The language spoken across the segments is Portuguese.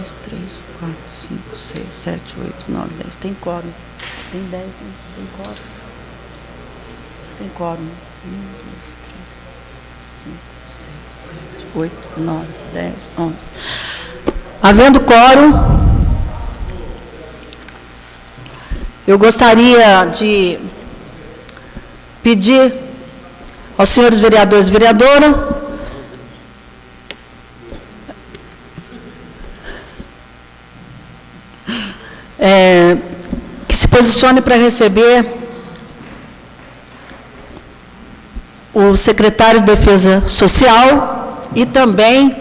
2, 3, 4, 5, 6, 7, 8, 9, 10. Tem quórum. Tem 10, né? Tem quórum. Tem quórum. 1, 2, 3, 5, 6, 7, 8, 9, 10, 11. Havendo quórum, eu gostaria de pedir aos senhores vereadores e vereadora que se posicione para receber o secretário de Defesa Social e também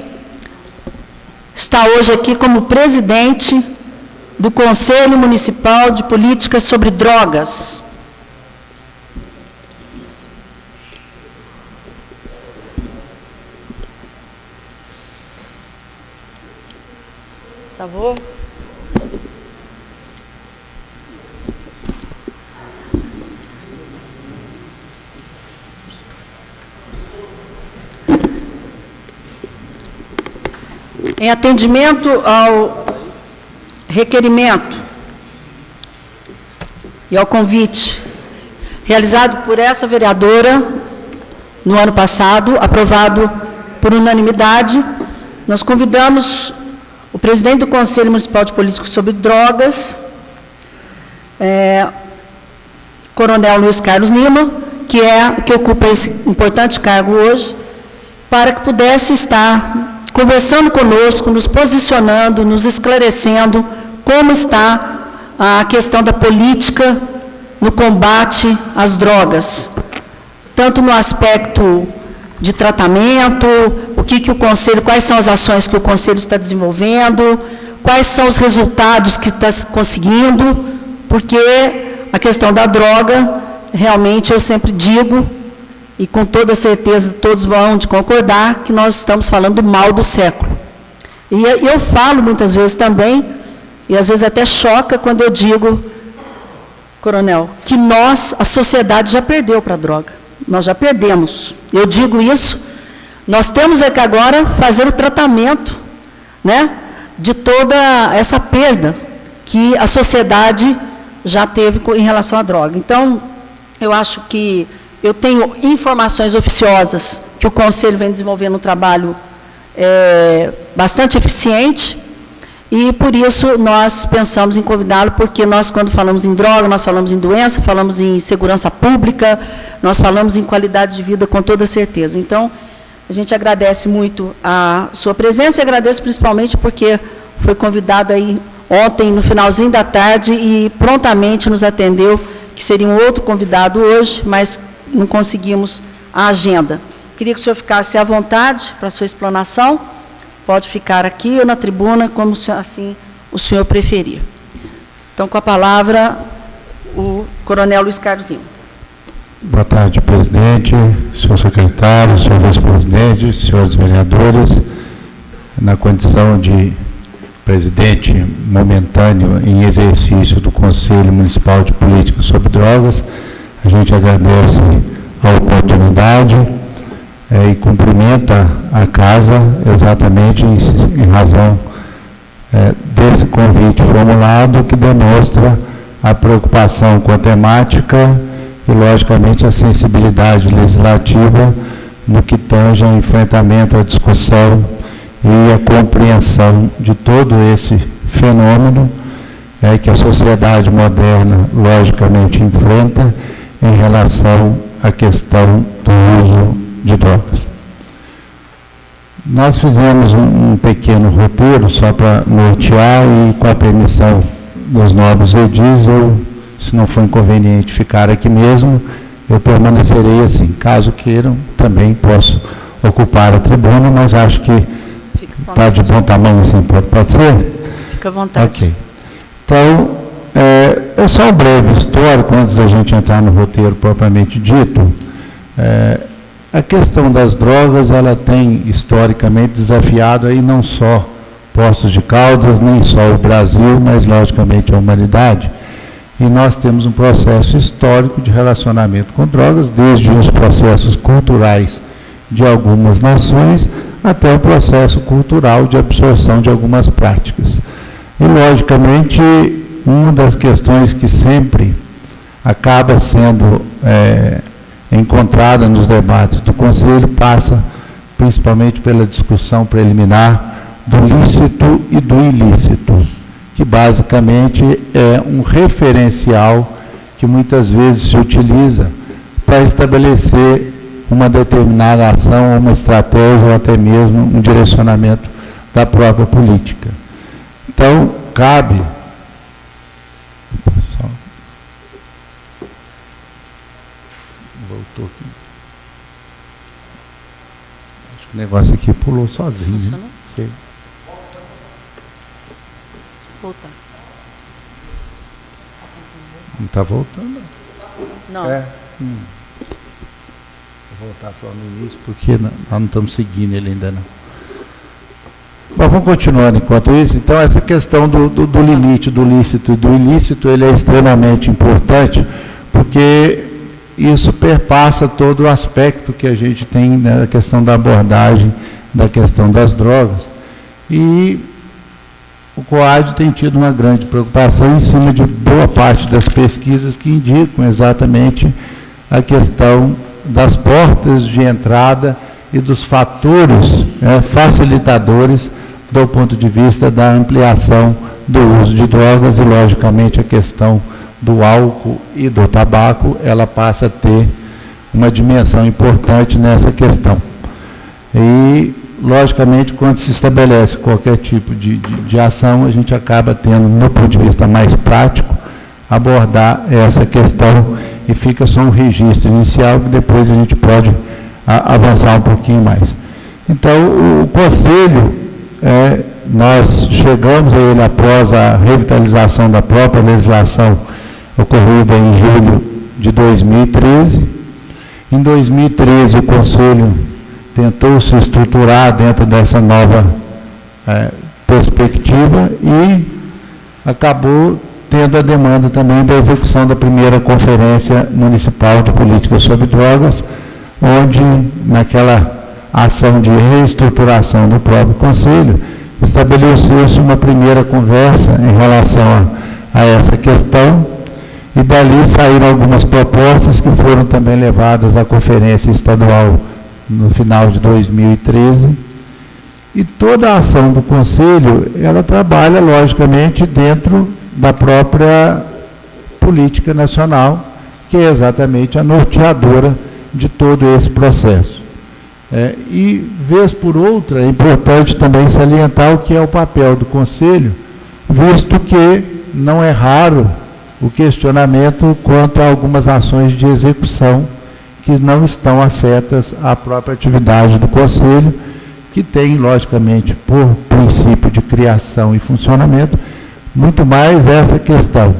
está hoje aqui como presidente do Conselho Municipal de Políticas sobre Drogas. Por favor. Em atendimento ao requerimento e ao convite realizado por essa vereadora no ano passado, aprovado por unanimidade, nós convidamos o presidente do Conselho Municipal de Políticas sobre Drogas, Coronel Luiz Carlos Lima, que ocupa esse importante cargo hoje, para que pudesse estar conversando conosco, nos posicionando, nos esclarecendo como está a questão da política no combate às drogas, tanto no aspecto de tratamento, o Conselho, quais são as ações que o Conselho está desenvolvendo, quais são os resultados que está conseguindo, porque a questão da droga, realmente eu sempre digo, e com toda certeza todos vão concordar, que nós estamos falando do mal do século. E eu falo muitas vezes também, e às vezes até choca quando eu digo, coronel, que nós, a sociedade já perdeu para a droga. Nós já perdemos. Eu digo isso, nós temos é que agora fazer o tratamento, né, de toda essa perda que a sociedade já teve em relação à droga. Então, eu acho que eu tenho informações oficiosas que o Conselho vem desenvolvendo um trabalho bastante eficiente, e, por isso, nós pensamos em convidá-lo, porque nós, quando falamos em droga, nós falamos em doença, falamos em segurança pública, nós falamos em qualidade de vida, com toda certeza. Então, a gente agradece muito a sua presença, e agradeço principalmente porque foi convidado aí ontem, no finalzinho da tarde, e prontamente nos atendeu, que seria um outro convidado hoje, mas não conseguimos a agenda. Queria que o senhor ficasse à vontade para a sua explanação. Pode ficar aqui ou na tribuna, como assim o senhor preferir. Então, com a palavra, o coronel Luiz Carlos Lima. Boa tarde, presidente, senhor secretário, senhor vice-presidente, senhores vereadores. Na condição de presidente momentâneo em exercício do Conselho Municipal de Políticas sobre Drogas, a gente agradece a oportunidade e cumprimenta a casa exatamente em razão desse convite formulado, que demonstra a preocupação com a temática e, logicamente, a sensibilidade legislativa no que tange ao enfrentamento, à discussão e a compreensão de todo esse fenômeno que a sociedade moderna, logicamente, enfrenta em relação à questão do uso de drogas. Nós fizemos um pequeno roteiro só para nortear, e com a permissão dos nobres edis, se não for inconveniente ficar aqui mesmo, eu permanecerei assim. Caso queiram, também posso ocupar a tribuna, mas acho que está de bom tamanho assim, pode ser? Fica à vontade. Ok. Então, é só um breve histórico, antes da gente entrar no roteiro propriamente dito. A questão das drogas, ela tem historicamente desafiado aí não só Poços de Caldas, nem só o Brasil, mas logicamente a humanidade. E nós temos um processo histórico de relacionamento com drogas, desde os processos culturais de algumas nações, até o processo cultural de absorção de algumas práticas. E, logicamente, uma das questões que sempre acaba sendo encontrada nos debates do Conselho passa principalmente pela discussão preliminar do lícito e do ilícito, que basicamente é um referencial que muitas vezes se utiliza para estabelecer uma determinada ação, uma estratégia ou até mesmo um direcionamento da própria política. Então, cabe... Voltou aqui. Acho que o negócio aqui pulou sozinho. Funcionou? Sei. Voltar. Não está voltando? Não. Vou voltar só no início, porque nós não estamos seguindo ele ainda não. Mas vamos continuando enquanto isso. Então, essa questão do limite, do lícito e do ilícito, ele é extremamente importante, porque isso perpassa todo o aspecto que a gente tem na questão da abordagem, da questão das drogas. E o COAD tem tido uma grande preocupação em cima de boa parte das pesquisas que indicam exatamente a questão das portas de entrada e dos fatores facilitadores do ponto de vista da ampliação do uso de drogas e, logicamente, a questão do álcool e do tabaco, ela passa a ter uma dimensão importante nessa questão. E, logicamente, quando se estabelece qualquer tipo de ação, a gente acaba tendo, no ponto de vista mais prático, abordar essa questão e fica só um registro inicial que depois a gente pode avançar um pouquinho mais. Então, o Conselho, nós chegamos a ele após a revitalização da própria legislação ocorrida em julho de 2013. Em 2013, o Conselho tentou se estruturar dentro dessa nova perspectiva e acabou tendo a demanda também da execução da primeira Conferência Municipal de Políticas sobre Drogas, onde, naquela ação de reestruturação do próprio Conselho, estabeleceu-se uma primeira conversa em relação a essa questão, e dali saíram algumas propostas que foram também levadas à Conferência Estadual no final de 2013, e toda a ação do Conselho, ela trabalha, logicamente, dentro da própria política nacional, que é exatamente a norteadora de todo esse processo. E, vez por outra, é importante também salientar o que é o papel do Conselho, visto que não é raro o questionamento quanto a algumas ações de execução que não estão afetas à própria atividade do Conselho, que tem, logicamente, por princípio de criação e funcionamento, muito mais essa questão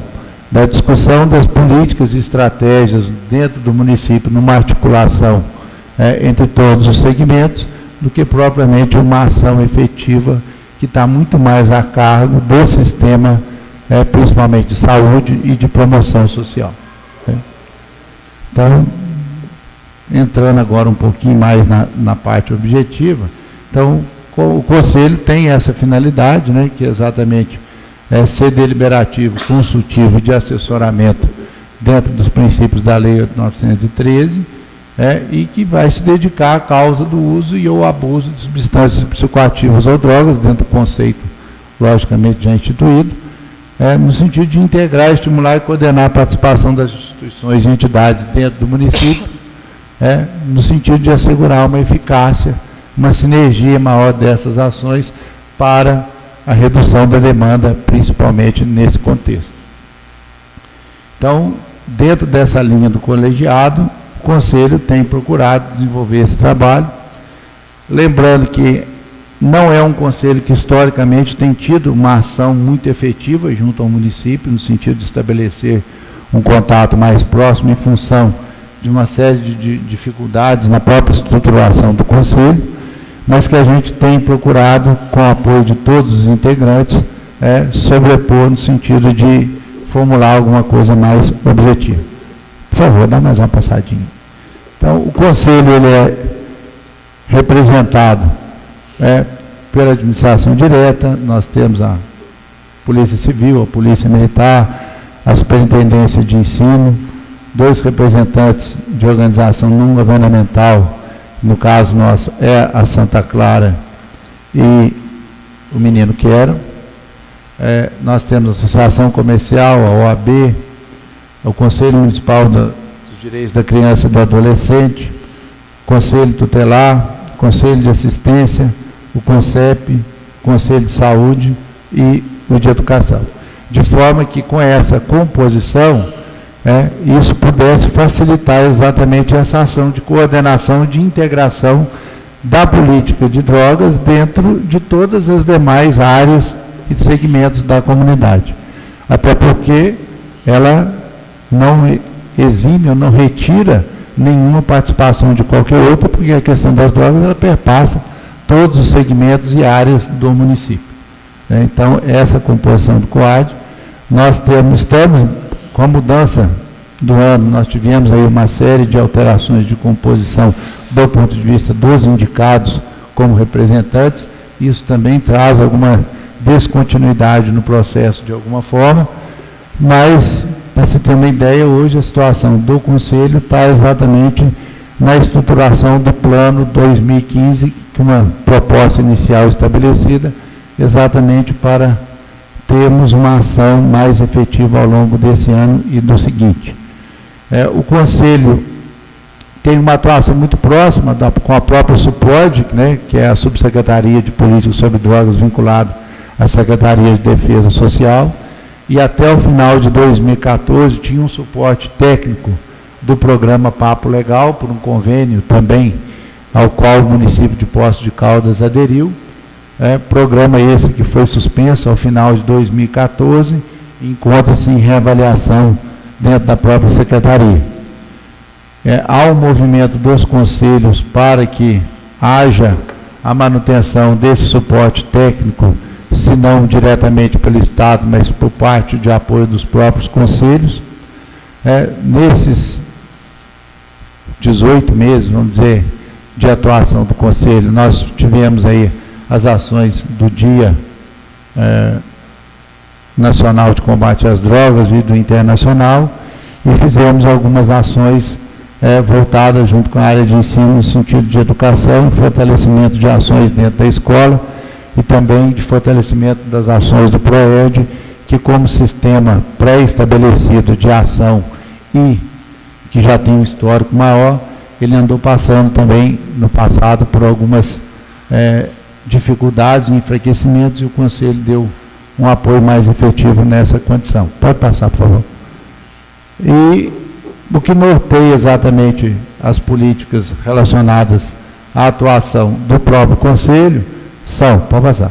da discussão das políticas e estratégias dentro do município, numa articulação entre todos os segmentos, do que propriamente uma ação efetiva que está muito mais a cargo do sistema, principalmente de saúde e de promoção social. Então, entrando agora um pouquinho mais na parte objetiva, então, o Conselho tem essa finalidade, que é exatamente ser deliberativo, consultivo de assessoramento dentro dos princípios da Lei 8.913, e que vai se dedicar à causa do uso e ou abuso de substâncias psicoativas ou drogas, dentro do conceito, logicamente, já instituído, no sentido de integrar, estimular e coordenar a participação das instituições e entidades dentro do município, no sentido de assegurar uma eficácia, uma sinergia maior dessas ações para a redução da demanda, principalmente nesse contexto. Então, dentro dessa linha do colegiado, o Conselho tem procurado desenvolver esse trabalho, lembrando que não é um Conselho que historicamente tem tido uma ação muito efetiva junto ao município, no sentido de estabelecer um contato mais próximo em função de uma série de dificuldades na própria estruturação do Conselho, mas que a gente tem procurado, com o apoio de todos os integrantes, sobrepor no sentido de formular alguma coisa mais objetiva. Por favor, dá mais uma passadinha. Então, o Conselho ele é representado pela administração direta, nós temos a Polícia Civil, a Polícia Militar, a Superintendência de Ensino, 2 representantes de organização não governamental, no caso nosso é a Santa Clara e o Menino Quero. Nós temos a Associação Comercial, a OAB, o Conselho Municipal dos Direitos da Criança e do Adolescente, Conselho Tutelar, Conselho de Assistência, o CONCEP, Conselho de Saúde e o de Educação. De forma que, com essa composição, isso pudesse facilitar exatamente essa ação de coordenação, de integração da política de drogas dentro de todas as demais áreas e segmentos da comunidade. Até porque ela não exime ou não retira nenhuma participação de qualquer outra, porque a questão das drogas ela perpassa todos os segmentos e áreas do município. Então, essa composição do COAD, nós estamos com a mudança do ano, nós tivemos aí uma série de alterações de composição do ponto de vista dos indicados como representantes. Isso também traz alguma descontinuidade no processo de alguma forma, mas, para você ter uma ideia, hoje a situação do Conselho está exatamente na estruturação do plano 2015, que é uma proposta inicial estabelecida, exatamente para termos uma ação mais efetiva ao longo desse ano e do seguinte. O Conselho tem uma atuação muito próxima com a própria SUPOD, que é a Subsecretaria de Políticas sobre Drogas vinculada à Secretaria de Defesa Social, e até o final de 2014 tinha um suporte técnico do programa Papo Legal, por um convênio também ao qual o município de Poços de Caldas aderiu. Programa esse que foi suspenso ao final de 2014, encontra-se em reavaliação dentro da própria secretaria. Há um movimento dos conselhos para que haja a manutenção desse suporte técnico, se não diretamente pelo Estado, mas por parte de apoio dos próprios conselhos. Nesses 18 meses, vamos dizer, de atuação do Conselho, nós tivemos aí as ações do Dia Nacional de Combate às Drogas e do Internacional, e fizemos algumas ações voltadas junto com a área de ensino no sentido de educação, fortalecimento de ações dentro da escola e também de fortalecimento das ações do PROERD, que como sistema pré-estabelecido de ação e que já tem um histórico maior, ele andou passando também no passado por algumas dificuldades e enfraquecimentos, e o Conselho deu um apoio mais efetivo nessa condição. Pode passar, por favor. E o que norteia exatamente as políticas relacionadas à atuação do próprio Conselho pode passar,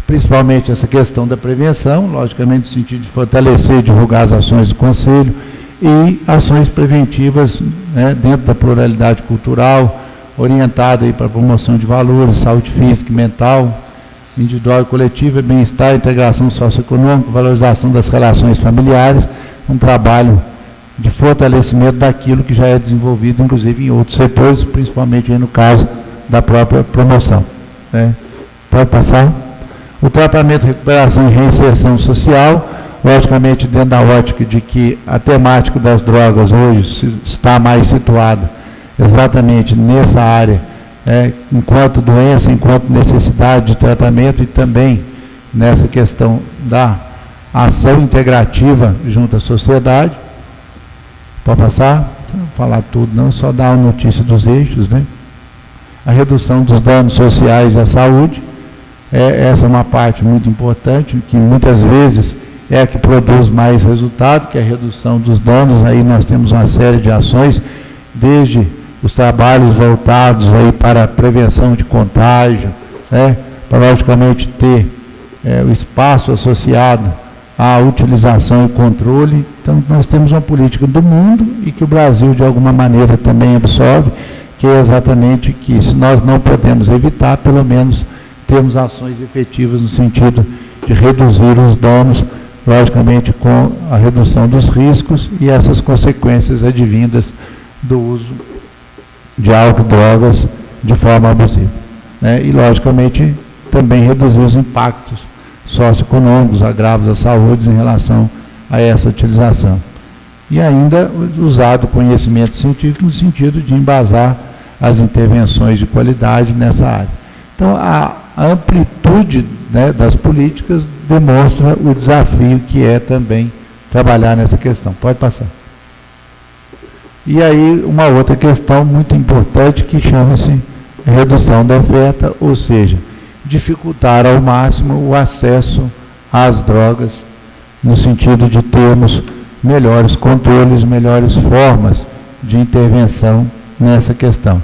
principalmente essa questão da prevenção, logicamente no sentido de fortalecer e divulgar as ações do Conselho, e ações preventivas dentro da pluralidade cultural, orientada para a promoção de valores, saúde física e mental, individual e coletiva, bem-estar, integração socioeconômica, valorização das relações familiares, um trabalho de fortalecimento daquilo que já é desenvolvido, inclusive em outros setores, principalmente aí no caso da própria promoção. Pode passar. O tratamento, recuperação e reinserção social, logicamente dentro da ótica de que a temática das drogas hoje está mais situada exatamente nessa área, enquanto doença, enquanto necessidade de tratamento, e também nessa questão da ação integrativa junto à sociedade. Pode passar? Não vou falar tudo, não, só dar uma notícia dos eixos, A redução dos danos sociais à saúde, essa é uma parte muito importante, que muitas vezes é a que produz mais resultado, que é a redução dos danos. Aí nós temos uma série de ações, desde os trabalhos voltados aí para a prevenção de contágio, para logicamente ter o espaço associado à utilização e controle. Então, nós temos uma política do mundo e que o Brasil, de alguma maneira, também absorve, que é exatamente que, se nós não podemos evitar, pelo menos temos ações efetivas no sentido de reduzir os danos, logicamente com a redução dos riscos e essas consequências advindas do uso de álcool e drogas de forma abusiva. né, e, logicamente, também reduzir os impactos socioeconômicos, agravos à saúde em relação a essa utilização. E ainda usar o conhecimento científico no sentido de embasar as intervenções de qualidade nessa área. Então, a amplitude, né, das políticas demonstra o desafio que é também trabalhar nessa questão. Pode passar. E aí, uma outra questão muito importante que chama-se redução da oferta, ou seja, dificultar ao máximo o acesso às drogas, no sentido de termos melhores controles, melhores formas de intervenção nessa questão.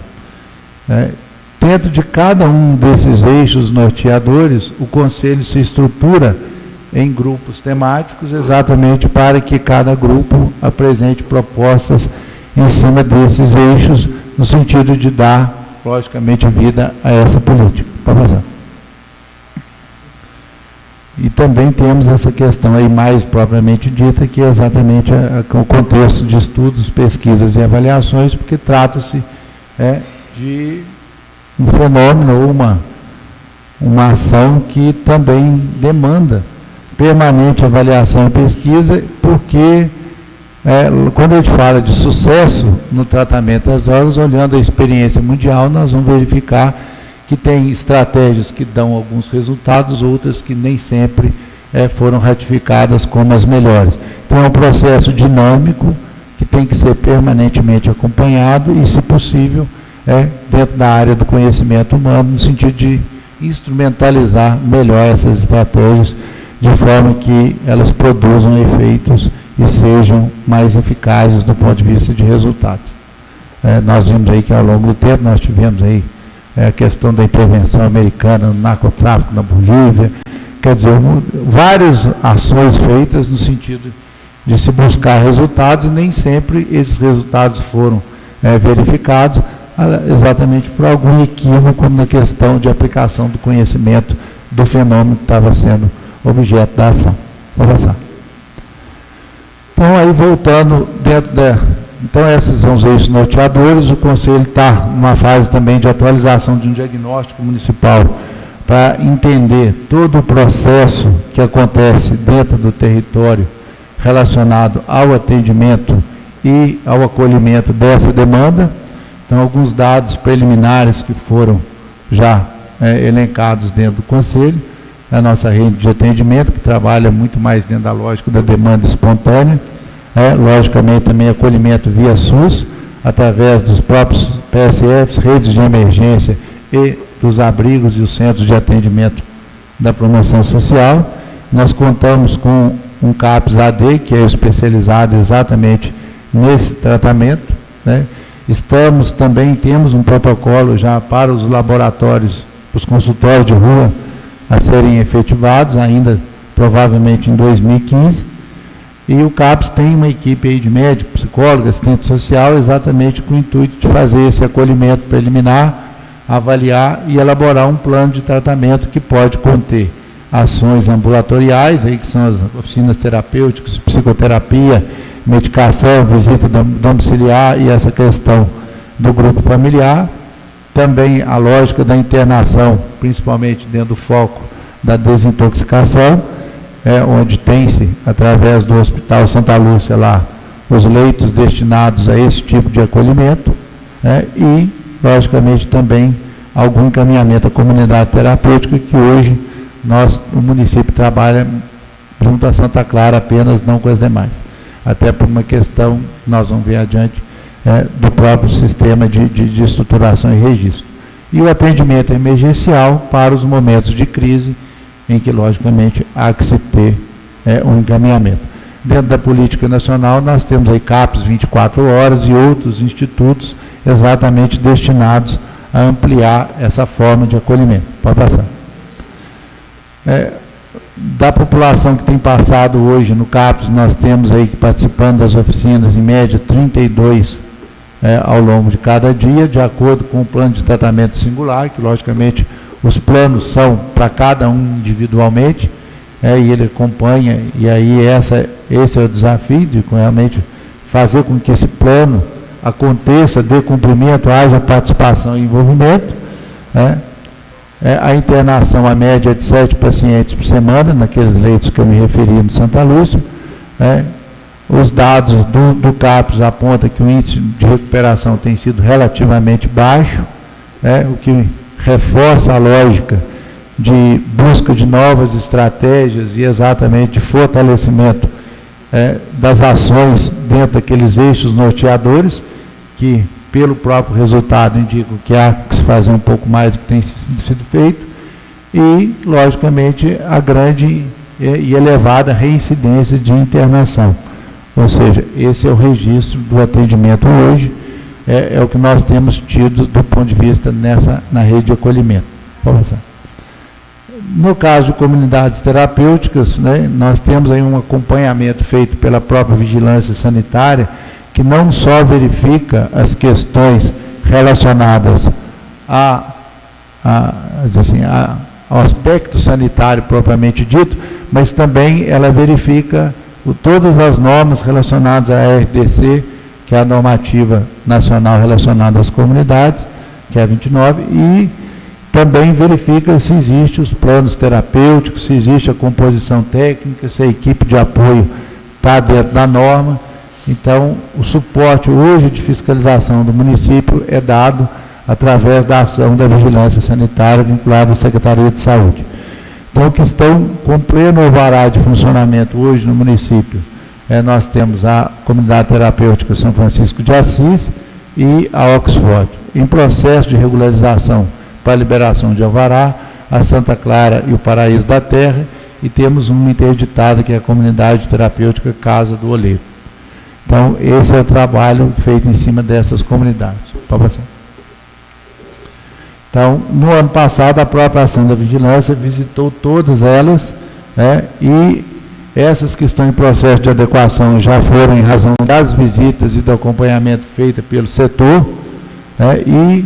Dentro de cada um desses eixos norteadores, o Conselho se estrutura em grupos temáticos, exatamente para que cada grupo apresente propostas em cima desses eixos, no sentido de dar, logicamente, vida a essa política. Pode passar. E também temos essa questão aí mais propriamente dita, que é exatamente o contexto de estudos, pesquisas e avaliações, porque trata-se de um fenômeno ou uma ação que também demanda permanente avaliação e pesquisa, porque quando a gente fala de sucesso no tratamento das drogas, olhando a experiência mundial, nós vamos verificar que tem estratégias que dão alguns resultados, outras que nem sempre foram ratificadas como as melhores. Então, é um processo dinâmico que tem que ser permanentemente acompanhado e, se possível, dentro da área do conhecimento humano, no sentido de instrumentalizar melhor essas estratégias, de forma que elas produzam efeitos e sejam mais eficazes do ponto de vista de resultados. Nós vimos aí que, ao longo do tempo, nós tivemos aí a questão da intervenção americana no narcotráfico na Bolívia, quer dizer, várias ações feitas no sentido de se buscar resultados, e nem sempre esses resultados foram verificados, exatamente por algum equívoco na questão de aplicação do conhecimento do fenômeno que estava sendo objeto da ação. Vou passar. Então, aí voltando dentro Então, esses são os eixos norteadores. O Conselho está numa fase também de atualização de um diagnóstico municipal para entender todo o processo que acontece dentro do território relacionado ao atendimento e ao acolhimento dessa demanda. Então, alguns dados preliminares que foram já elencados dentro do Conselho, a nossa rede de atendimento, que trabalha muito mais dentro da lógica da demanda espontânea, logicamente também acolhimento via SUS, através dos próprios PSFs, redes de emergência e dos abrigos e os centros de atendimento da promoção social. Nós contamos com um CAPS AD, que é especializado exatamente nesse tratamento. Temos um protocolo já para os laboratórios, para os consultórios de rua a serem efetivados, ainda provavelmente em 2015. E o CAPS tem uma equipe aí de médico, psicólogo, assistente social, exatamente com o intuito de fazer esse acolhimento preliminar, avaliar e elaborar um plano de tratamento que pode conter ações ambulatoriais, aí que são as oficinas terapêuticas, psicoterapia, medicação, visita domiciliar e essa questão do grupo familiar. Também a lógica da internação, principalmente dentro do foco da desintoxicação, onde tem-se, através do Hospital Santa Lúcia, lá, os leitos destinados a esse tipo de acolhimento, e, logicamente, também algum encaminhamento à comunidade terapêutica, que hoje o município trabalha junto a Santa Clara apenas, não com as demais. Até por uma questão, nós vamos ver adiante, do próprio sistema de estruturação e registro. E o atendimento emergencial para os momentos de crise, em que, logicamente, há que se ter um encaminhamento. Dentro da política nacional, nós temos aí CAPS 24 horas e outros institutos exatamente destinados a ampliar essa forma de acolhimento. Pode passar. Da população que tem passado hoje no CAPS, nós temos aí, participando das oficinas, em média, 32 ao longo de cada dia, de acordo com o plano de tratamento singular, que, logicamente, os planos são para cada um individualmente, e ele acompanha, e aí esse é o desafio de realmente fazer com que esse plano aconteça, dê cumprimento, haja participação e envolvimento. a internação, a média de 7 pacientes por semana, naqueles leitos que eu me referi no Santa Lúcia. Os dados do CAPES apontam que o índice de recuperação tem sido relativamente baixo, o que reforça a lógica de busca de novas estratégias e exatamente de fortalecimento das ações dentro daqueles eixos norteadores, que pelo próprio resultado indicam que há que se fazer um pouco mais do que tem sido feito, e, logicamente, a grande e elevada reincidência de internação. Ou seja, esse é o registro do atendimento hoje, é o que nós temos tido do ponto de vista na rede de acolhimento. No caso de comunidades terapêuticas, nós temos aí um acompanhamento feito pela própria vigilância sanitária, que não só verifica as questões relacionadas ao aspecto sanitário propriamente dito, mas também ela verifica todas as normas relacionadas à RDC, que é a normativa nacional relacionada às comunidades, que é a 29, e também verifica se existem os planos terapêuticos, se existe a composição técnica, se a equipe de apoio está dentro da norma. Então, o suporte hoje de fiscalização do município é dado através da ação da vigilância sanitária vinculada à Secretaria de Saúde. Então, que estão com pleno alvará de funcionamento hoje no município, nós temos a Comunidade Terapêutica São Francisco de Assis e a Oxford. Em processo de regularização para liberação de alvará, a Santa Clara e o Paraíso da Terra, e temos uma interditada, que é a Comunidade Terapêutica Casa do Oleiro. Então, esse é o trabalho feito em cima dessas comunidades. Então, no ano passado, a própria ação da vigilância visitou todas elas, e essas que estão em processo de adequação já foram em razão das visitas e do acompanhamento feito pelo setor, e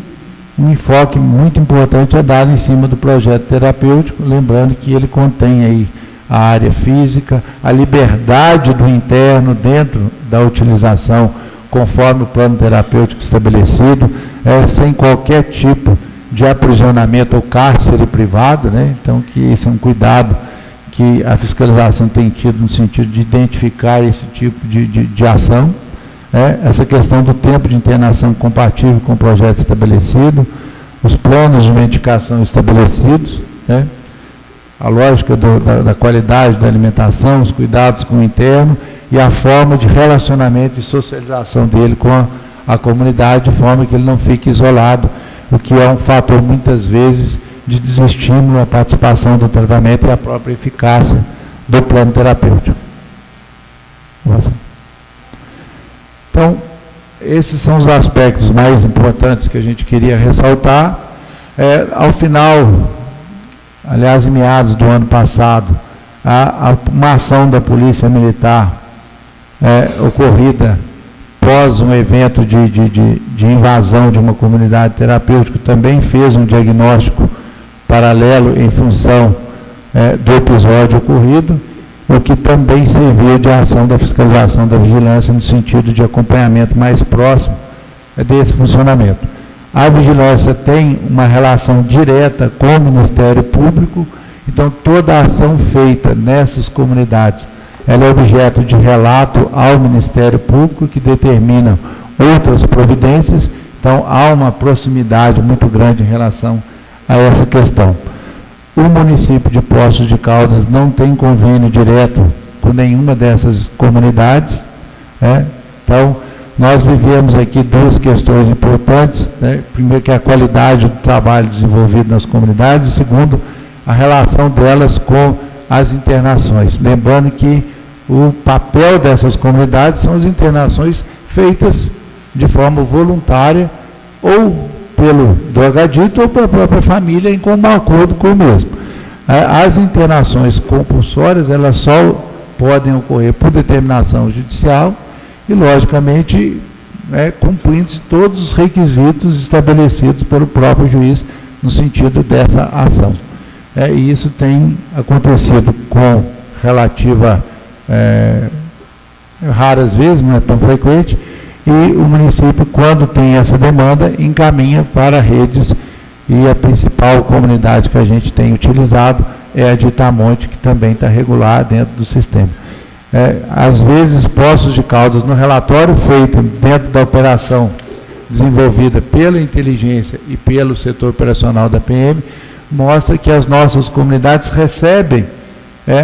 um enfoque muito importante é dado em cima do projeto terapêutico, lembrando que ele contém aí a área física, a liberdade do interno dentro da utilização, conforme o plano terapêutico estabelecido, sem qualquer tipo de aprisionamento ou cárcere privado, então que esse é um cuidado que a fiscalização tem tido no sentido de identificar esse tipo de ação. Essa questão do tempo de internação compatível com o projeto estabelecido, os planos de medicação estabelecidos, a lógica da qualidade da alimentação, os cuidados com o interno e a forma de relacionamento e socialização dele com a comunidade, de forma que ele não fique isolado, o que é um fator, muitas vezes, de desestímulo à participação do tratamento e à própria eficácia do plano terapêutico. Então, esses são os aspectos mais importantes que a gente queria ressaltar. Ao final, aliás, em meados do ano passado, uma ação da Polícia Militar ocorrida após um evento de invasão de uma comunidade terapêutica, também fez um diagnóstico paralelo em função do episódio ocorrido, o que também serviu de ação da fiscalização da vigilância no sentido de acompanhamento mais próximo desse funcionamento. A vigilância tem uma relação direta com o Ministério Público, então toda a ação feita nessas comunidades, ela é objeto de relato ao Ministério Público, que determina outras providências, então há uma proximidade muito grande em relação a essa questão. O município de Poços de Caldas não tem convênio direto com nenhuma dessas comunidades, então nós vivemos aqui duas questões importantes, primeiro que é a qualidade do trabalho desenvolvido nas comunidades, e segundo, a relação delas com as internações, lembrando que o papel dessas comunidades são as internações feitas de forma voluntária, ou pelo drogadito ou pela própria família em comum acordo com o mesmo. As internações compulsórias, elas só podem ocorrer por determinação judicial e, logicamente, cumprindo todos os requisitos estabelecidos pelo próprio juiz no sentido dessa ação. E isso tem acontecido com relativa raras vezes, não é tão frequente, e o município, quando tem essa demanda, encaminha para redes e a principal comunidade que a gente tem utilizado é a de Itamonte, que também está regular dentro do sistema. Às vezes, Poços de Caldas, no relatório feito dentro da operação desenvolvida pela inteligência e pelo setor operacional da PM, mostra que as nossas comunidades recebem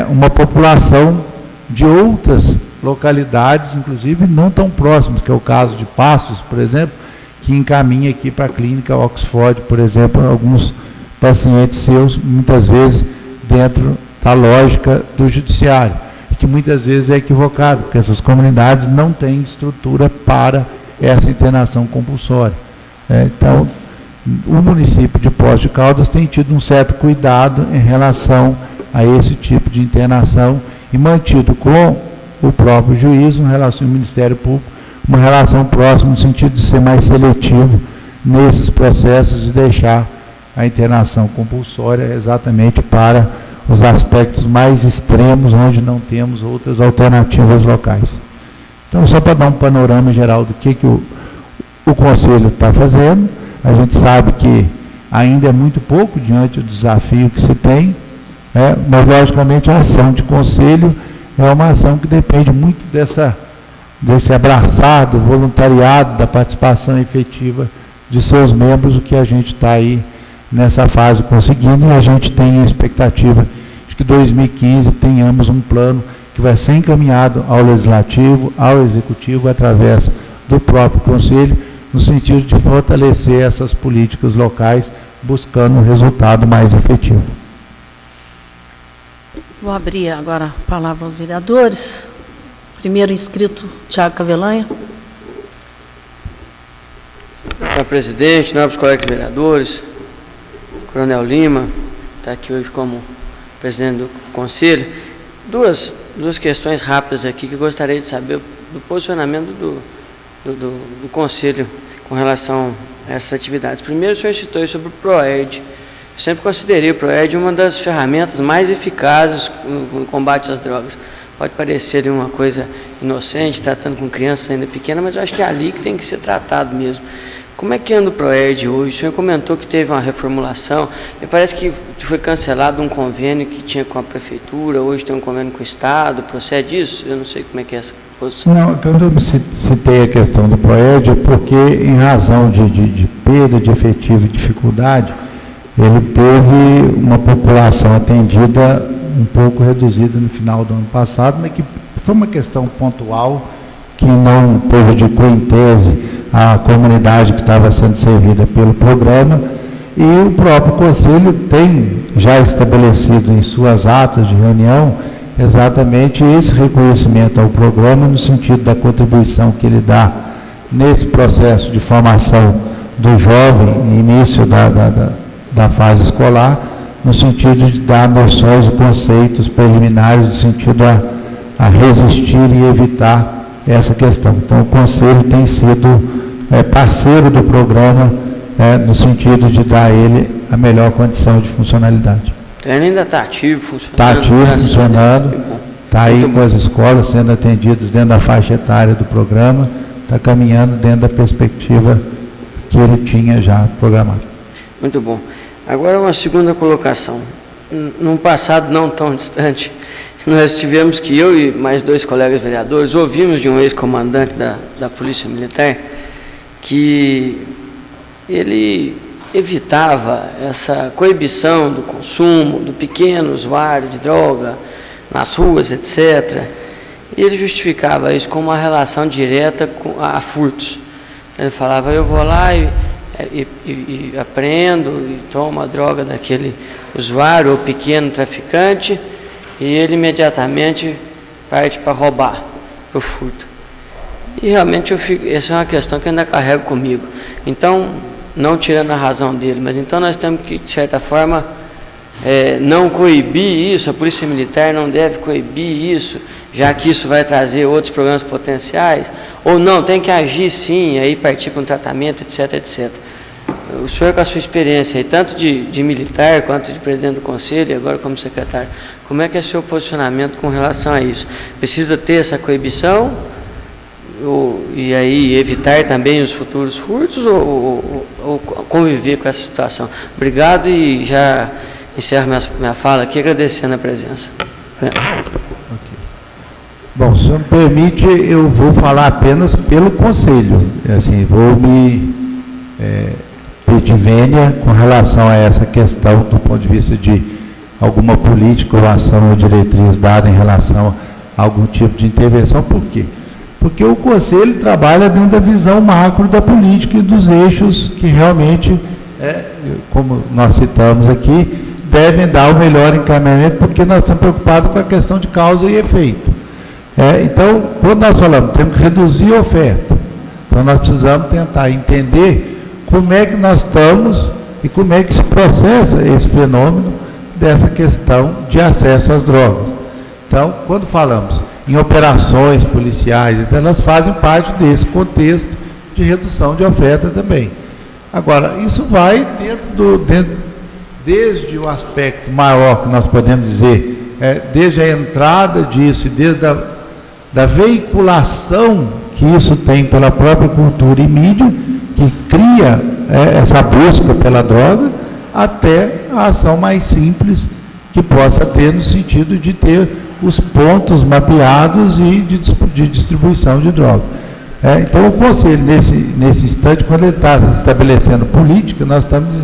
uma população de outras localidades, inclusive não tão próximas, que é o caso de Passos, por exemplo, que encaminha aqui para a clínica Oxford, por exemplo, alguns pacientes seus, muitas vezes dentro da lógica do judiciário, e que muitas vezes é equivocado, porque essas comunidades não têm estrutura para essa internação compulsória. Então, o município de Poços de Caldas tem tido um certo cuidado em relação a esse tipo de internação e mantido com o próprio juiz, em relação ao Ministério Público, uma relação próxima no sentido de ser mais seletivo nesses processos e deixar a internação compulsória exatamente para os aspectos mais extremos, onde não temos outras alternativas locais. Então, só para dar um panorama geral do que o Conselho está fazendo, a gente sabe que ainda é muito pouco diante do desafio que se tem, mas, logicamente, a ação de Conselho é uma ação que depende muito desse abraçar do voluntariado, da participação efetiva de seus membros, o que a gente está aí nessa fase conseguindo, e a gente tem a expectativa de que 2015 tenhamos um plano que vai ser encaminhado ao Legislativo, ao Executivo, através do próprio Conselho, no sentido de fortalecer essas políticas locais, buscando um resultado mais efetivo. Vou abrir agora a palavra aos vereadores. Primeiro inscrito, Tiago Cavelanha. Senhor presidente, nobres colegas vereadores, Coronel Lima, está aqui hoje como presidente do Conselho. Duas questões rápidas aqui que eu gostaria de saber do posicionamento do Conselho com relação a essas atividades. Primeiro, o senhor citou sobre o PROERD. Eu sempre considerei o PROERD uma das ferramentas mais eficazes no combate às drogas. Pode parecer uma coisa inocente, tratando com crianças ainda pequenas, mas eu acho que é ali que tem que ser tratado mesmo. Como é que anda o PROERD hoje? O senhor comentou que teve uma reformulação, me parece que foi cancelado um convênio que tinha com a Prefeitura, hoje tem um convênio com o Estado, procede isso? Eu não sei como é que é essa posição. Não, quando eu citei a questão do PROERD, é porque, em razão de perda de efetivo e dificuldade, ele teve uma população atendida um pouco reduzida no final do ano passado, mas que foi uma questão pontual que não prejudicou em tese a comunidade que estava sendo servida pelo programa, e o próprio Conselho tem já estabelecido em suas atas de reunião exatamente esse reconhecimento ao programa no sentido da contribuição que ele dá nesse processo de formação do jovem, início da fase escolar, no sentido de dar noções e conceitos preliminares no sentido a resistir e evitar essa questão. Então, o Conselho tem sido parceiro do programa no sentido de dar a ele a melhor condição de funcionalidade. Então, ele ainda está ativo, funcionando? Está ativo, funcionando, está aí com as escolas sendo atendidas dentro da faixa etária do programa, está caminhando dentro da perspectiva que ele tinha já programado. Muito bom. Agora, uma segunda colocação. Num passado não tão distante, nós tivemos que eu e mais 2 colegas vereadores ouvimos de um ex-comandante da Polícia Militar que ele evitava essa coibição do consumo, do pequeno usuário de droga nas ruas, etc. E ele justificava isso com uma relação direta a furtos. Ele falava, eu vou lá e apreendo e tomo a droga daquele usuário ou pequeno traficante e ele imediatamente parte para roubar, para o furto. E realmente essa é uma questão que eu ainda carrego comigo. Então, não tirando a razão dele, mas então nós temos que, de certa forma, não coibir isso, a Polícia Militar não deve coibir isso, já que isso vai trazer outros problemas potenciais, ou não, tem que agir sim, aí partir para um tratamento, etc, etc. O senhor, com a sua experiência, aí, tanto de militar quanto de presidente do Conselho, e agora como secretário, como é que é o seu posicionamento com relação a isso? Precisa ter essa coibição? e aí evitar também os futuros furtos ou conviver com essa situação? Obrigado e já encerro minha fala aqui agradecendo a presença. Bom, se me permite, eu vou falar apenas pelo Conselho. Assim, vou me pedir vênia com relação a essa questão do ponto de vista de alguma política ou ação ou diretriz dada em relação a algum tipo de intervenção. Por quê? Porque o Conselho trabalha dentro da visão macro da política e dos eixos que realmente, como nós citamos aqui, devem dar o melhor encaminhamento, porque nós estamos preocupados com a questão de causa e efeito. Então, quando nós falamos, temos que reduzir a oferta, então nós precisamos tentar entender como é que nós estamos e como é que se processa esse fenômeno dessa questão de acesso às drogas. Então, quando falamos em operações policiais, então elas fazem parte desse contexto de redução de oferta também. Agora, isso vai desde o aspecto maior que nós podemos dizer, desde a entrada disso e desde da veiculação que isso tem pela própria cultura e mídia, que cria essa busca pela droga, até a ação mais simples que possa ter no sentido de ter os pontos mapeados e de distribuição de droga. Então, o Conselho, nesse instante, quando ele está estabelecendo política, nós estamos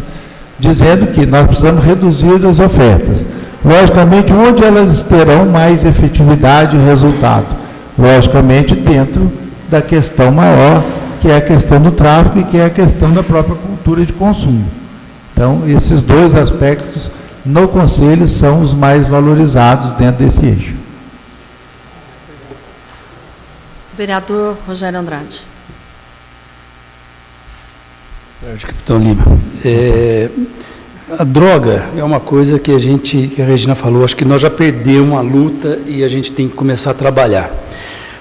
dizendo que nós precisamos reduzir as ofertas. Logicamente, onde elas terão mais efetividade e resultado? Logicamente, dentro da questão maior, que é a questão do tráfico e que é a questão da própria cultura de consumo. Então, esses dois aspectos no Conselho são os mais valorizados dentro desse eixo. Vereador Rogério Andrade. Boa tarde, capitão Lima. A droga é uma coisa que a Regina falou, acho que nós já perdemos a luta e a gente tem que começar a trabalhar.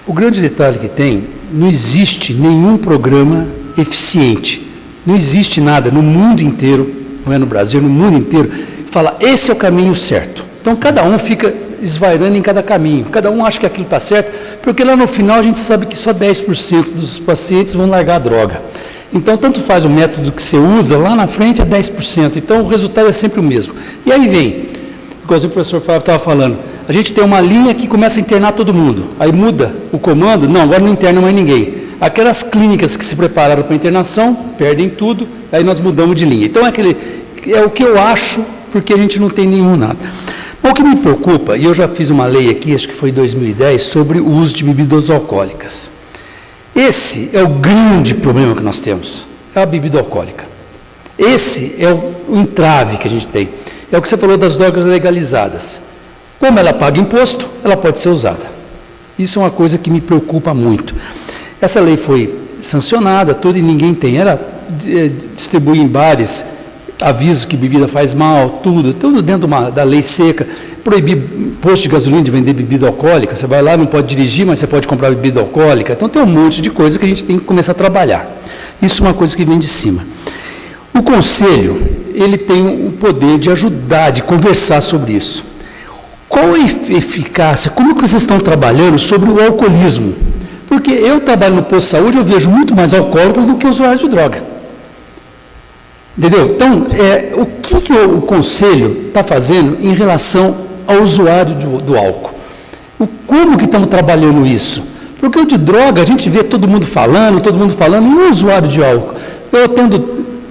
O grande detalhe que tem, não existe nenhum programa eficiente, não existe nada no mundo inteiro, não é no Brasil, no mundo inteiro, fala, esse é o caminho certo. Então, cada um fica esvairando em cada caminho, cada um acha que aquilo está certo, porque lá no final a gente sabe que só 10% dos pacientes vão largar a droga. Então, tanto faz o método que você usa, lá na frente é 10%, então o resultado é sempre o mesmo. E aí vem, igual o professor Fábio estava falando, a gente tem uma linha que começa a internar todo mundo, aí muda o comando, não, agora não interna mais ninguém. Aquelas clínicas que se prepararam para a internação, perdem tudo, aí nós mudamos de linha. Então, é o que eu acho, porque a gente não tem nenhum nada. O que me preocupa, e eu já fiz uma lei aqui, acho que foi em 2010, sobre o uso de bebidas alcoólicas. Esse é o grande problema que nós temos, é a bebida alcoólica. Esse é o entrave que a gente tem. É o que você falou das drogas legalizadas. Como ela paga imposto, ela pode ser usada. Isso é uma coisa que me preocupa muito. Essa lei foi sancionada, tudo, e ninguém tem. Ela distribui em bares avisos que bebida faz mal, tudo dentro da lei seca. Proibir posto de gasolina de vender bebida alcoólica, você vai lá, não pode dirigir, mas você pode comprar bebida alcoólica. Então tem um monte de coisa que a gente tem que começar a trabalhar. Isso é uma coisa que vem de cima. O Conselho, ele tem o poder de ajudar, de conversar sobre isso. Qual a eficácia, como que vocês estão trabalhando sobre o alcoolismo? Porque eu trabalho no posto de saúde, eu vejo muito mais alcoólatras do que usuários de droga. Entendeu? Então, o que o Conselho está fazendo em relação ao usuário do álcool? Como que estamos trabalhando isso? Porque o de droga, a gente vê todo mundo falando, e o usuário de álcool? Eu atendo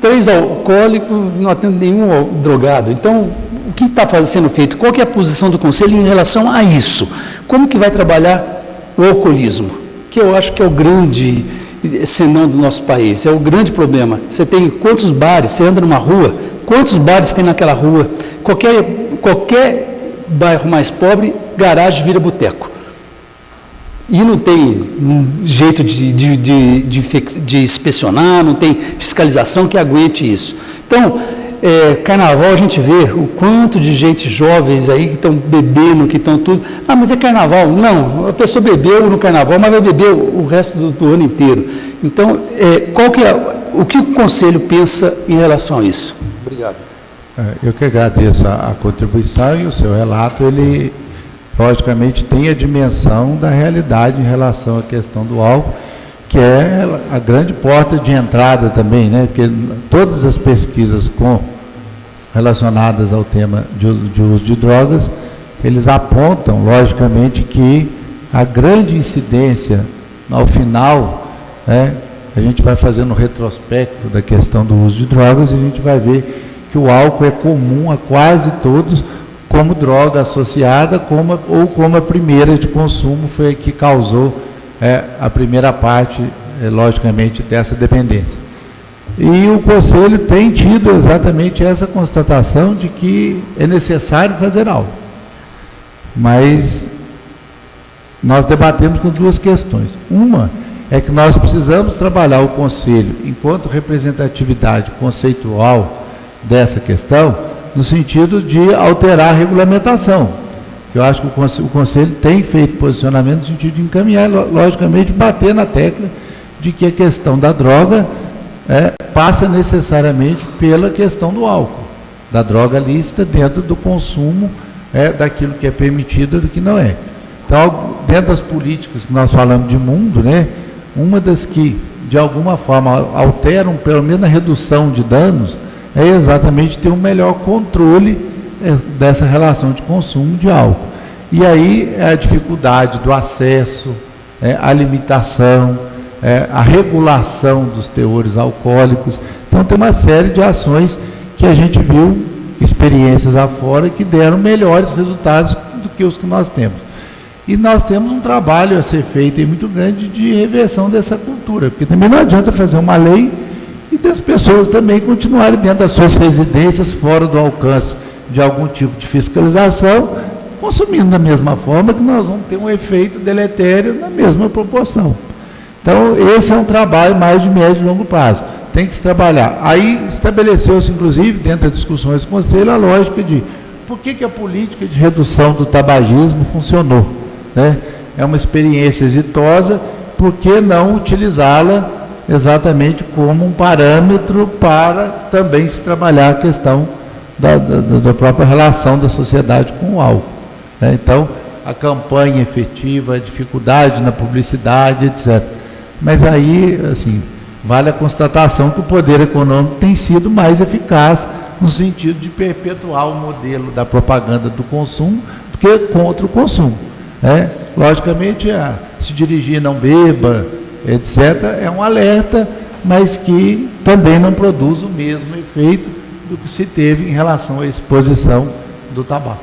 3 alcoólicos, não atendo nenhum drogado. Então, o que está sendo feito? Qual que é a posição do Conselho em relação a isso? Como que vai trabalhar o alcoolismo? Que eu acho que é o grande senão do nosso país, é o grande problema. Você tem quantos bares, você anda numa rua, quantos bares tem naquela rua? Qualquer bairro mais pobre, garagem vira boteco. E não tem jeito de inspecionar, não tem fiscalização que aguente isso. Então, carnaval a gente vê o quanto de gente jovens aí que estão bebendo, que estão tudo. Ah, mas é carnaval. Não, a pessoa bebeu no carnaval, mas vai beber o resto do ano inteiro. Então, o que o Conselho pensa em relação a isso? Obrigado. Eu que agradeço a contribuição e o seu relato, ele logicamente tem a dimensão da realidade em relação à questão do álcool que é a grande porta de entrada também, né? Porque todas as pesquisas relacionadas ao tema de uso de drogas, eles apontam, logicamente, que a grande incidência, ao final, a gente vai fazendo um retrospecto da questão do uso de drogas e a gente vai ver que o álcool é comum a quase todos, como droga associada, ou como a primeira de consumo foi a que causou a primeira parte, logicamente, dessa dependência. E o Conselho tem tido exatamente essa constatação de que é necessário fazer algo. Mas nós debatemos com duas questões. Uma é que nós precisamos trabalhar o Conselho enquanto representatividade conceitual dessa questão, no sentido de alterar a regulamentação. Eu acho que o Conselho tem feito posicionamento no sentido de encaminhar, logicamente, bater na tecla de que a questão da droga passa necessariamente pela questão do álcool, da droga lícita dentro do consumo daquilo que é permitido e do que não é. Então, dentro das políticas que nós falamos de mundo, uma das que, de alguma forma, alteram, pelo menos a redução de danos, é exatamente ter um melhor controle dessa relação de consumo de álcool. E aí a dificuldade do acesso, a limitação, a regulação dos teores alcoólicos. Então tem uma série de ações que a gente viu, experiências afora, que deram melhores resultados do que os que nós temos. E nós temos um trabalho a ser feito muito grande de reversão dessa cultura, porque também não adianta fazer uma lei e das pessoas também continuarem dentro das suas residências, fora do alcance de algum tipo de fiscalização, consumindo da mesma forma, que nós vamos ter um efeito deletério na mesma proporção. Então, esse é um trabalho mais de médio e longo prazo. Tem que se trabalhar. Aí estabeleceu-se, inclusive, dentro das discussões do Conselho, a lógica de por que a política de redução do tabagismo funcionou. É uma experiência exitosa, por que não utilizá-la exatamente como um parâmetro para também se trabalhar a questão da própria relação da sociedade com o álcool. Então, a campanha efetiva, a dificuldade na publicidade, etc. Mas aí, assim, vale a constatação que o poder econômico tem sido mais eficaz no sentido de perpetuar o modelo da propaganda do consumo do que contra o consumo. Logicamente, se dirigir não beba, etc., é um alerta, mas que também não produz o mesmo efeito do que se teve em relação à exposição do tabaco.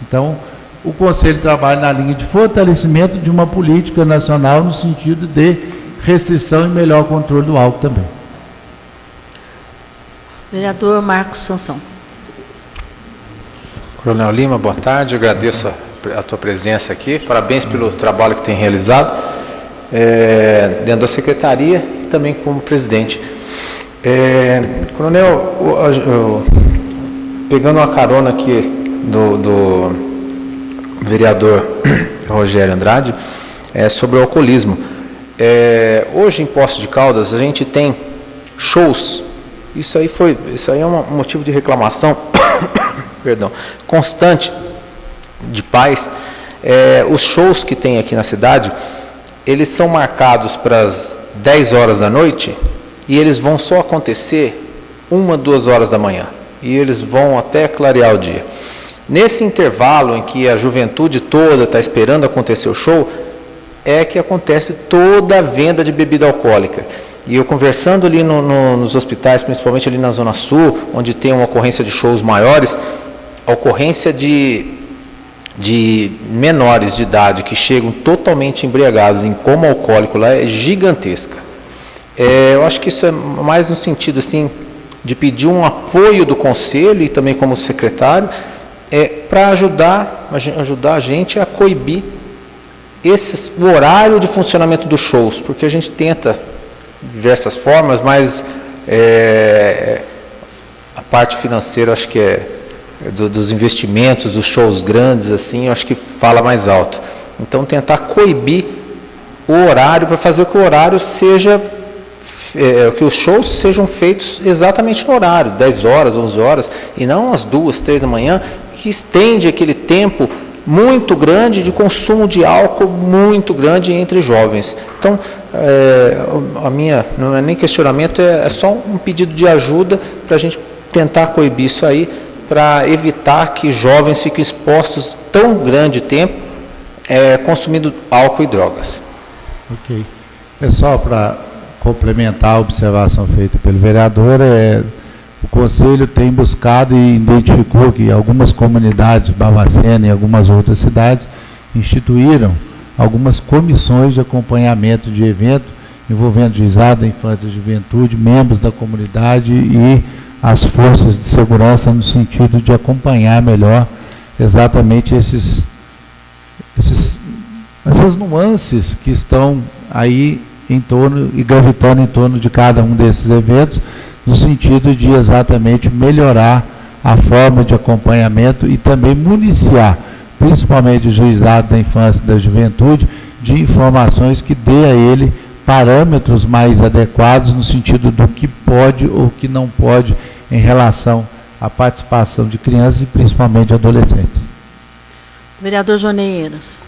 Então, o Conselho trabalha na linha de fortalecimento de uma política nacional no sentido de restrição e melhor controle do álcool também. Vereador Marcos Sansão. Coronel Lima, boa tarde, eu agradeço a tua presença aqui, parabéns pelo trabalho que tem realizado dentro da Secretaria e também como presidente. Coronel, pegando uma carona aqui do vereador Rogério Andrade, sobre o alcoolismo. Hoje em Poços de Caldas a gente tem shows, isso aí é um motivo de reclamação perdão, constante de pais. Os shows que tem aqui na cidade, eles são marcados para as 10 horas da noite e eles vão só acontecer 1, 2 horas da manhã e eles vão até clarear o dia. Nesse intervalo em que a juventude toda está esperando acontecer o show, é que acontece toda a venda de bebida alcoólica. E eu conversando ali nos hospitais, principalmente ali na Zona Sul, onde tem uma ocorrência de shows maiores, a ocorrência de menores de idade que chegam totalmente embriagados em coma alcoólico lá é gigantesca. Eu acho que isso é mais no sentido assim, de pedir um apoio do Conselho e também como secretário, para ajudar a gente a coibir o horário de funcionamento dos shows, porque a gente tenta de diversas formas, mas a parte financeira, acho que dos investimentos, dos shows grandes, assim, eu acho que fala mais alto. Então, tentar coibir o horário, para fazer que o horário seja, que os shows sejam feitos exatamente no horário, 10 horas, 11 horas, e não às 2, 3 da manhã, que estende aquele tempo muito grande de consumo de álcool, muito grande entre jovens. Então, a minha, não é nem questionamento, é só um pedido de ajuda para a gente tentar coibir isso aí, para evitar que jovens fiquem expostos tão grande tempo consumindo álcool e drogas. Ok. Pessoal, para complementar a observação feita pelo vereador, o Conselho tem buscado e identificou que algumas comunidades, Barbacena e algumas outras cidades, instituíram algumas comissões de acompanhamento de evento envolvendo juizado da infância e juventude, membros da comunidade e as forças de segurança, no sentido de acompanhar melhor exatamente essas nuances que estão aí em torno e gravitando em torno de cada um desses eventos, no sentido de exatamente melhorar a forma de acompanhamento e também municiar, principalmente o juizado da infância e da juventude, de informações que dê a ele parâmetros mais adequados no sentido do que pode ou que não pode em relação à participação de crianças e principalmente de adolescentes. Vereador Joneiras.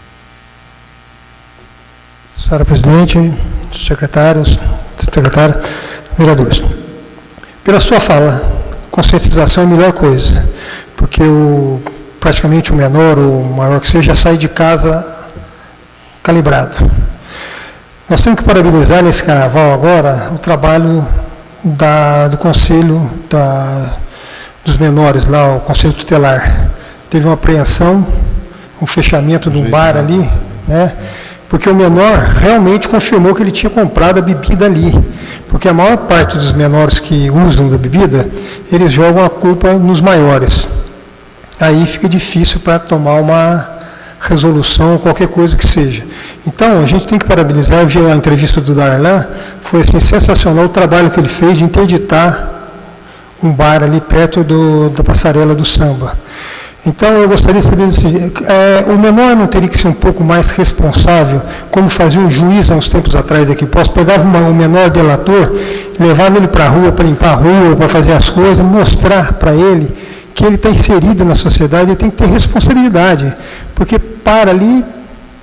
Senhora Presidente, secretários, secretária, vereadores. Pela sua fala, conscientização é a melhor coisa, porque praticamente o menor ou o maior que seja sai de casa calibrado. Nós temos que parabenizar nesse carnaval agora o trabalho do Conselho dos Menores, lá, o Conselho Tutelar. Teve uma apreensão, um fechamento de um bar ali, né? Porque o menor realmente confirmou que ele tinha comprado a bebida ali. Porque a maior parte dos menores que usam da bebida, eles jogam a culpa nos maiores. Aí fica difícil para tomar uma resolução, qualquer coisa que seja. Então, a gente tem que parabenizar. Eu vi a entrevista do Darlan, foi assim, sensacional o trabalho que ele fez de interditar um bar ali perto da passarela do samba. Então, eu gostaria de saber o menor não teria que ser um pouco mais responsável, como fazia um juiz há uns tempos atrás aqui. Pegava um menor delator, levava ele para a rua, para limpar a rua, para fazer as coisas, mostrar para ele que ele está inserido na sociedade, ele tem que ter responsabilidade, porque para ali,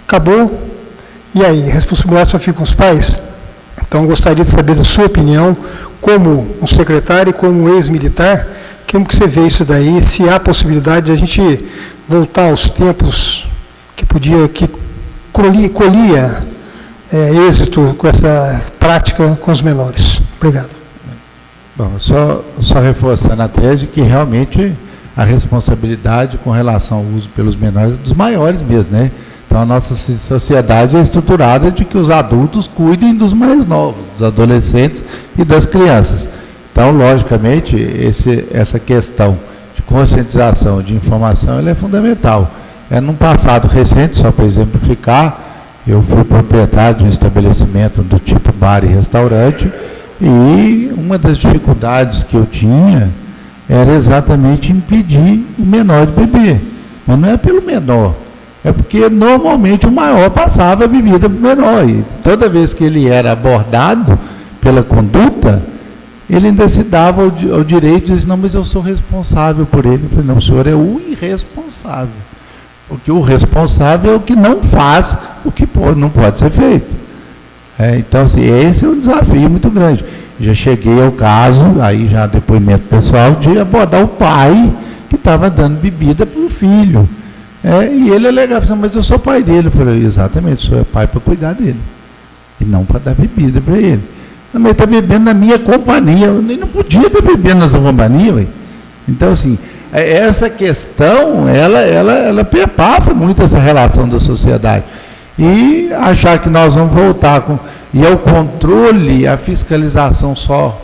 acabou, e aí, a responsabilidade só fica com os pais? Então, eu gostaria de saber da sua opinião, como um secretário e como um ex-militar, como que você vê isso daí, se há possibilidade de a gente voltar aos tempos que colhia êxito com essa prática com os menores. Obrigado. Bom, só reforçando a tese que realmente a responsabilidade com relação ao uso pelos menores é dos maiores mesmo, né? Então a nossa sociedade é estruturada de que os adultos cuidem dos mais novos, dos adolescentes e das crianças. Então, logicamente, essa questão de conscientização, de informação, ela é fundamental. Num passado recente, só para exemplificar, eu fui proprietário de um estabelecimento do tipo bar e restaurante, e uma das dificuldades que eu tinha era exatamente impedir o menor de beber. Mas não é pelo menor, é porque normalmente o maior passava a bebida para o menor, e toda vez que ele era abordado pela conduta, ele ainda se dava ao direito de dizer, não, mas eu sou responsável por ele. Eu falei, não, o senhor é o irresponsável. Porque o responsável é o que não faz o que não pode ser feito. Então, assim, esse é um desafio muito grande. Já cheguei ao caso, aí já depoimento pessoal, de abordar o pai que estava dando bebida para o filho. E ele alegava, mas eu sou pai dele. Eu falei, exatamente, o senhor é pai para cuidar dele. E não para dar bebida para ele. Mas ele está bebendo na minha companhia. Eu nem não podia estar bebendo na sua companhia. Véio. Então, assim, essa questão, ela perpassa muito essa relação da sociedade. E achar que nós vamos voltar com... E é o controle, a fiscalização só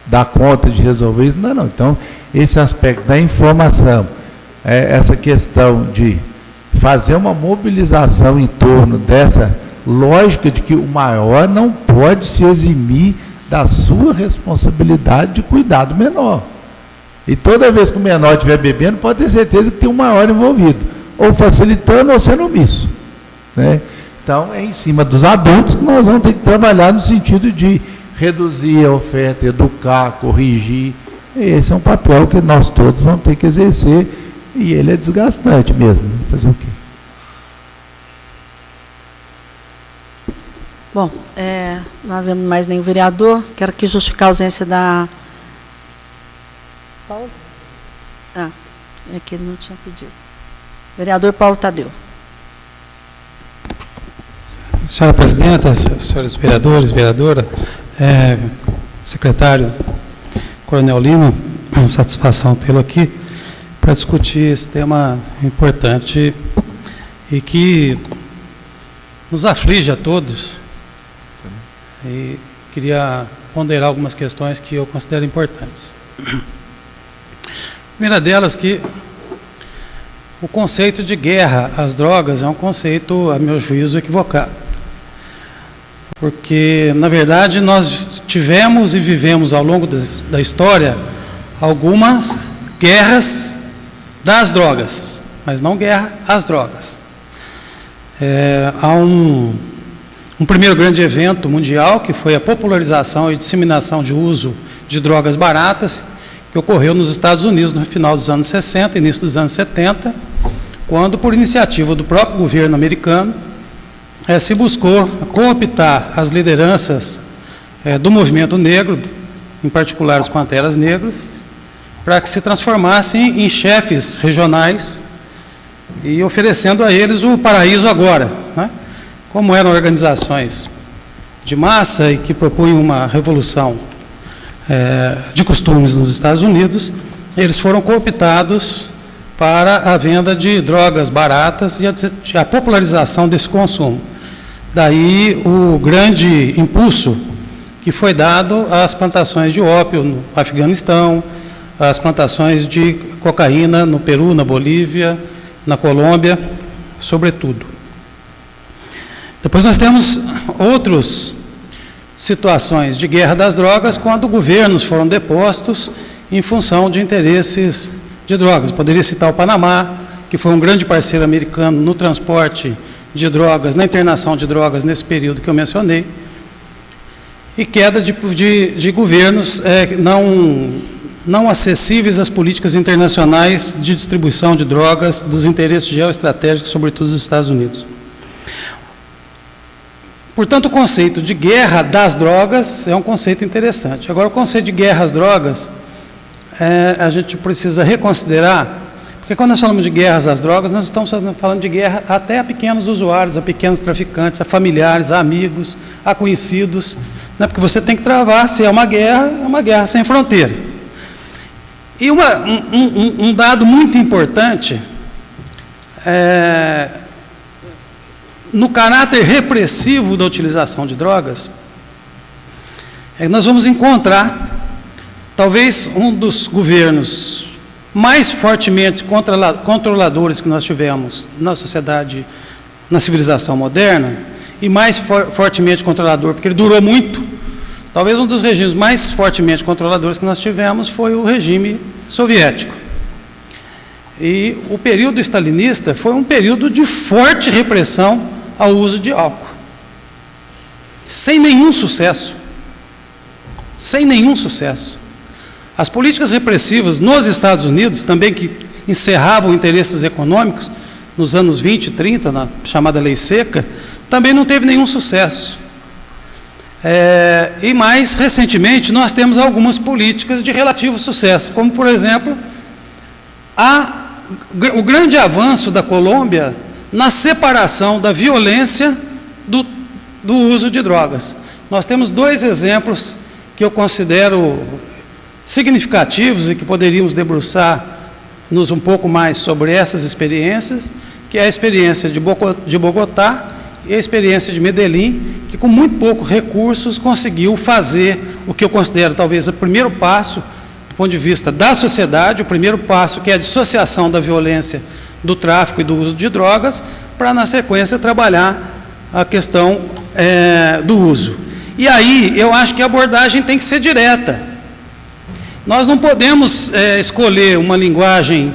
dá conta de resolver isso? Não. Então, esse aspecto da informação, essa questão de fazer uma mobilização em torno dessa lógica de que o maior não pode se eximir da sua responsabilidade de cuidar do menor. E toda vez que o menor estiver bebendo, pode ter certeza que tem um maior envolvido, ou facilitando ou sendo omisso. Né? Então, é em cima dos adultos que nós vamos ter que trabalhar no sentido de reduzir a oferta, educar, corrigir. Esse é um papel que nós todos vamos ter que exercer, e ele é desgastante mesmo. Fazer o quê? Bom, não havendo mais nenhum vereador, quero aqui justificar a ausência da... Paulo? É que ele não tinha pedido. Vereador Paulo Tadeu. Senhora Presidenta, senhores vereadores, vereadora, secretário Coronel Lima, é uma satisfação tê-lo aqui para discutir esse tema importante e que nos aflige a todos. E queria ponderar algumas questões que eu considero importantes. A primeira delas que o conceito de guerra às drogas é um conceito, a meu juízo, equivocado. Porque, na verdade, nós tivemos e vivemos ao longo da história algumas guerras das drogas, mas não guerra às drogas. Há um primeiro grande evento mundial, que foi a popularização e disseminação de uso de drogas baratas, que ocorreu nos Estados Unidos no final dos anos 60, início dos anos 70, quando, por iniciativa do próprio governo americano, se buscou cooptar as lideranças do movimento negro, em particular os Panteras Negras, para que se transformassem em chefes regionais e oferecendo a eles o paraíso agora, né? Como eram organizações de massa e que propunham uma revolução de costumes nos Estados Unidos, eles foram cooptados para a venda de drogas baratas e a popularização desse consumo. Daí o grande impulso que foi dado às plantações de ópio no Afeganistão, às plantações de cocaína no Peru, na Bolívia, na Colômbia, sobretudo. Depois nós temos outras situações de guerra das drogas, quando governos foram depostos em função de interesses de drogas. Poderia citar o Panamá, que foi um grande parceiro americano no transporte de drogas, na internação de drogas nesse período que eu mencionei, e queda de governos não acessíveis às políticas internacionais de distribuição de drogas, dos interesses geoestratégicos, sobretudo dos Estados Unidos. Portanto, o conceito de guerra das drogas é um conceito interessante. Agora, o conceito de guerra às drogas, a gente precisa reconsiderar, porque quando nós falamos de guerras às drogas, nós estamos falando de guerra até a pequenos usuários, a pequenos traficantes, a familiares, a amigos, a conhecidos, né? Porque você tem que travar, se é uma guerra sem fronteira. E um dado muito importante, no caráter repressivo da utilização de drogas, nós vamos encontrar, talvez, um dos governos mais fortemente controladores que nós tivemos na sociedade, na civilização moderna, e mais fortemente controlador, porque ele durou muito. Talvez um dos regimes mais fortemente controladores que nós tivemos foi o regime soviético. E o período stalinista foi um período de forte repressão ao uso de álcool. Sem nenhum sucesso. Sem nenhum sucesso. As políticas repressivas nos Estados Unidos, também que encerravam interesses econômicos, nos anos 20 e 30, na chamada Lei Seca, também não teve nenhum sucesso. E mais recentemente, nós temos algumas políticas de relativo sucesso, como, por exemplo, o grande avanço da Colômbia na separação da violência do uso de drogas. Nós temos dois exemplos que eu considero significativos e que poderíamos debruçar-nos um pouco mais sobre essas experiências, que é a experiência de Bogotá e a experiência de Medellín, que com muito poucos recursos conseguiu fazer o que eu considero talvez o primeiro passo, do ponto de vista da sociedade, o primeiro passo que é a dissociação da violência do tráfico e do uso de drogas, para na sequência trabalhar a questão do uso. E aí eu acho que a abordagem tem que ser direta. Nós não podemos escolher uma linguagem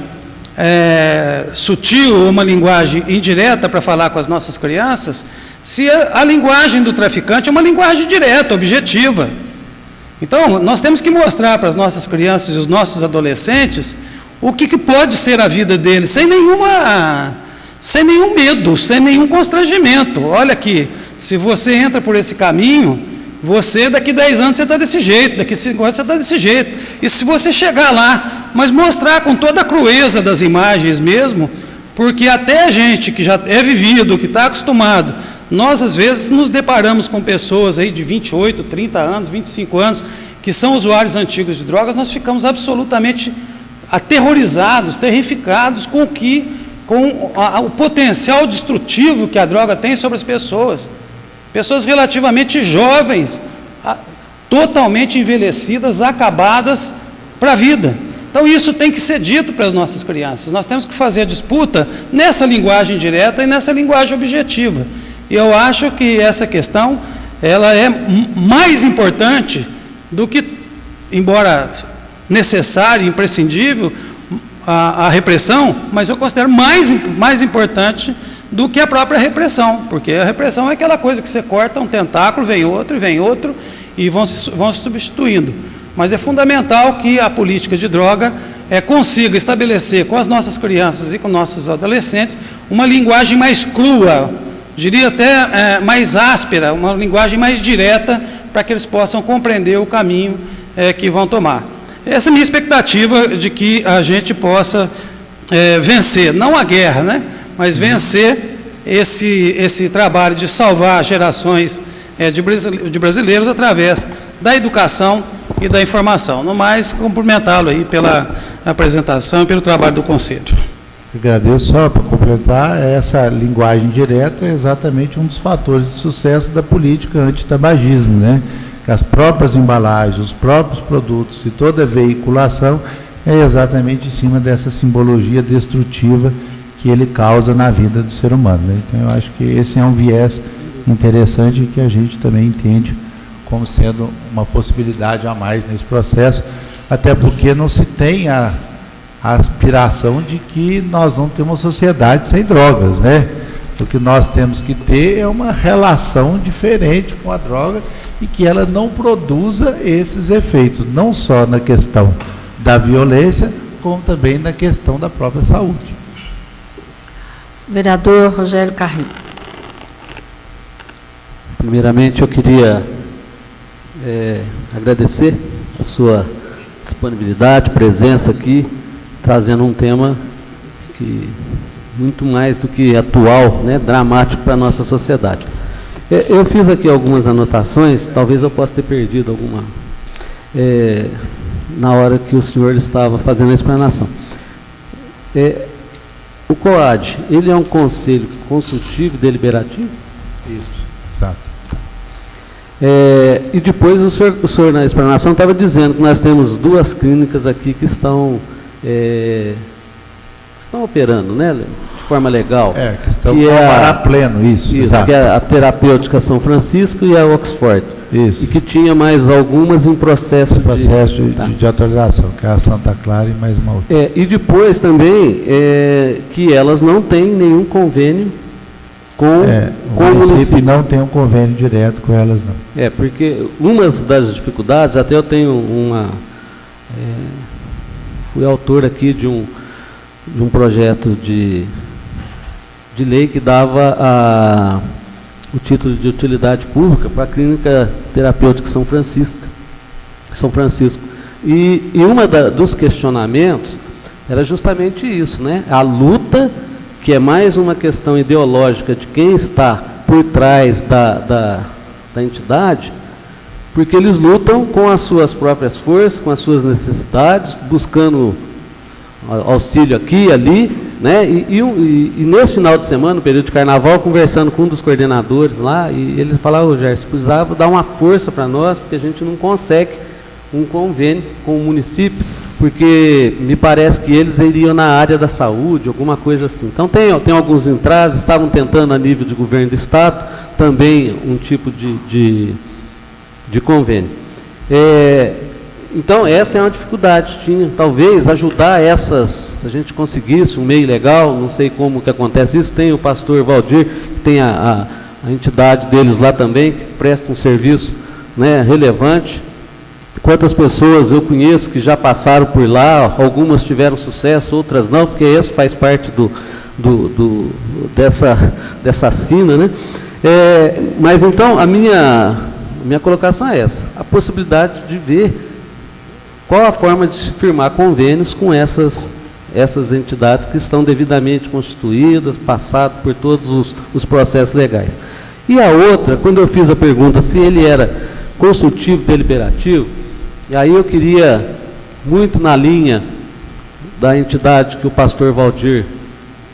sutil ou uma linguagem indireta para falar com as nossas crianças, se a linguagem do traficante é uma linguagem direta, objetiva. Então, nós temos que mostrar para as nossas crianças e os nossos adolescentes o que pode ser a vida deles, sem nenhum medo, sem nenhum constrangimento. Olha aqui, Se você entra por esse caminho, você daqui 10 anos você está desse jeito, daqui 5 anos você está desse jeito. E se você chegar lá, mas mostrar com toda a crueza das imagens mesmo, porque até a gente que já é vivido, que está acostumado, nós às vezes nos deparamos com pessoas aí de 28, 30 anos, 25 anos, que são usuários antigos de drogas, nós ficamos absolutamente aterrorizados, terrificados com o potencial destrutivo que a droga tem sobre as pessoas. Pessoas relativamente jovens, totalmente envelhecidas, acabadas para a vida. Então isso tem que ser dito para as nossas crianças. Nós temos que fazer a disputa nessa linguagem direta e nessa linguagem objetiva. E eu acho que essa questão, ela é mais importante do que, embora necessária e imprescindível, a repressão, mas eu considero mais importante do que a própria repressão, porque a repressão é aquela coisa que você corta um tentáculo, vem outro, e vão se substituindo. Mas é fundamental que a política de droga consiga estabelecer com as nossas crianças e com nossos adolescentes uma linguagem mais crua, diria até mais áspera, uma linguagem mais direta, para que eles possam compreender o caminho que vão tomar. Essa é a minha expectativa, de que a gente possa vencer, não a guerra, né? Mas vencer esse trabalho de salvar gerações de brasileiros através da educação e da informação. No mais, cumprimentá-lo aí pela apresentação e pelo trabalho do Conselho. Agradeço. Só para completar, essa linguagem direta é exatamente um dos fatores de sucesso da política antitabagismo, né? Que as próprias embalagens, os próprios produtos e toda a veiculação é exatamente em cima dessa simbologia destrutiva que ele causa na vida do ser humano, né? Então eu acho que esse é um viés interessante que a gente também entende como sendo uma possibilidade a mais nesse processo, até porque não se tem a aspiração de que nós vamos ter uma sociedade sem drogas, né? O que nós temos que ter é uma relação diferente com a droga e que ela não produza esses efeitos, não só na questão da violência, como também na questão da própria saúde. Vereador Rogério Carrilho. Primeiramente, eu queria agradecer a sua disponibilidade, presença aqui, trazendo um tema que muito mais do que atual, né, dramático para a nossa sociedade. Eu fiz aqui algumas anotações, talvez eu possa ter perdido alguma na hora que o senhor estava fazendo a explanação. O COAD, ele é um conselho consultivo e deliberativo? Isso, exato. E depois o senhor na explanação estava dizendo que nós temos 2 clínicas aqui que estão operando, né, de forma legal. Que estão com alvará pleno, isso. Isso, que é a Terapêutica São Francisco e a Oxford. Isso. E que tinha mais algumas em processo de atualização, que é a Santa Clara e mais uma outra. E depois também que elas não têm nenhum convênio com o município não tem um convênio direto com elas, não. Porque uma das dificuldades, até eu tenho fui autor aqui de um projeto de lei que dava o título de utilidade pública para a Clínica Terapêutica São Francisco. E uma dos questionamentos era justamente isso, né? A luta, que é mais uma questão ideológica de quem está por trás da entidade, porque eles lutam com as suas próprias forças, com as suas necessidades, buscando auxílio aqui e ali, né? E nesse final de semana, no período de carnaval, conversando com um dos coordenadores lá, e ele falava: Rogério, se precisava dar uma força para nós, porque a gente não consegue um convênio com o município, porque me parece que eles iriam na área da saúde, alguma coisa assim. Então tem alguns entraves, estavam tentando a nível de governo do estado também um tipo de convênio. Então essa é uma dificuldade, talvez ajudar se a gente conseguisse um meio legal, não sei como que acontece isso, tem o pastor Valdir, que tem a entidade deles lá também, que presta um serviço, né, relevante. Quantas pessoas eu conheço que já passaram por lá, algumas tiveram sucesso, outras não, porque esse faz parte dessa sina, né? Mas então, a minha colocação é essa, a possibilidade de ver qual a forma de se firmar convênios com essas entidades que estão devidamente constituídas, passado por todos os processos legais. E a outra, quando eu fiz a pergunta se ele era consultivo deliberativo, e aí eu queria, muito na linha da entidade que o pastor Valdir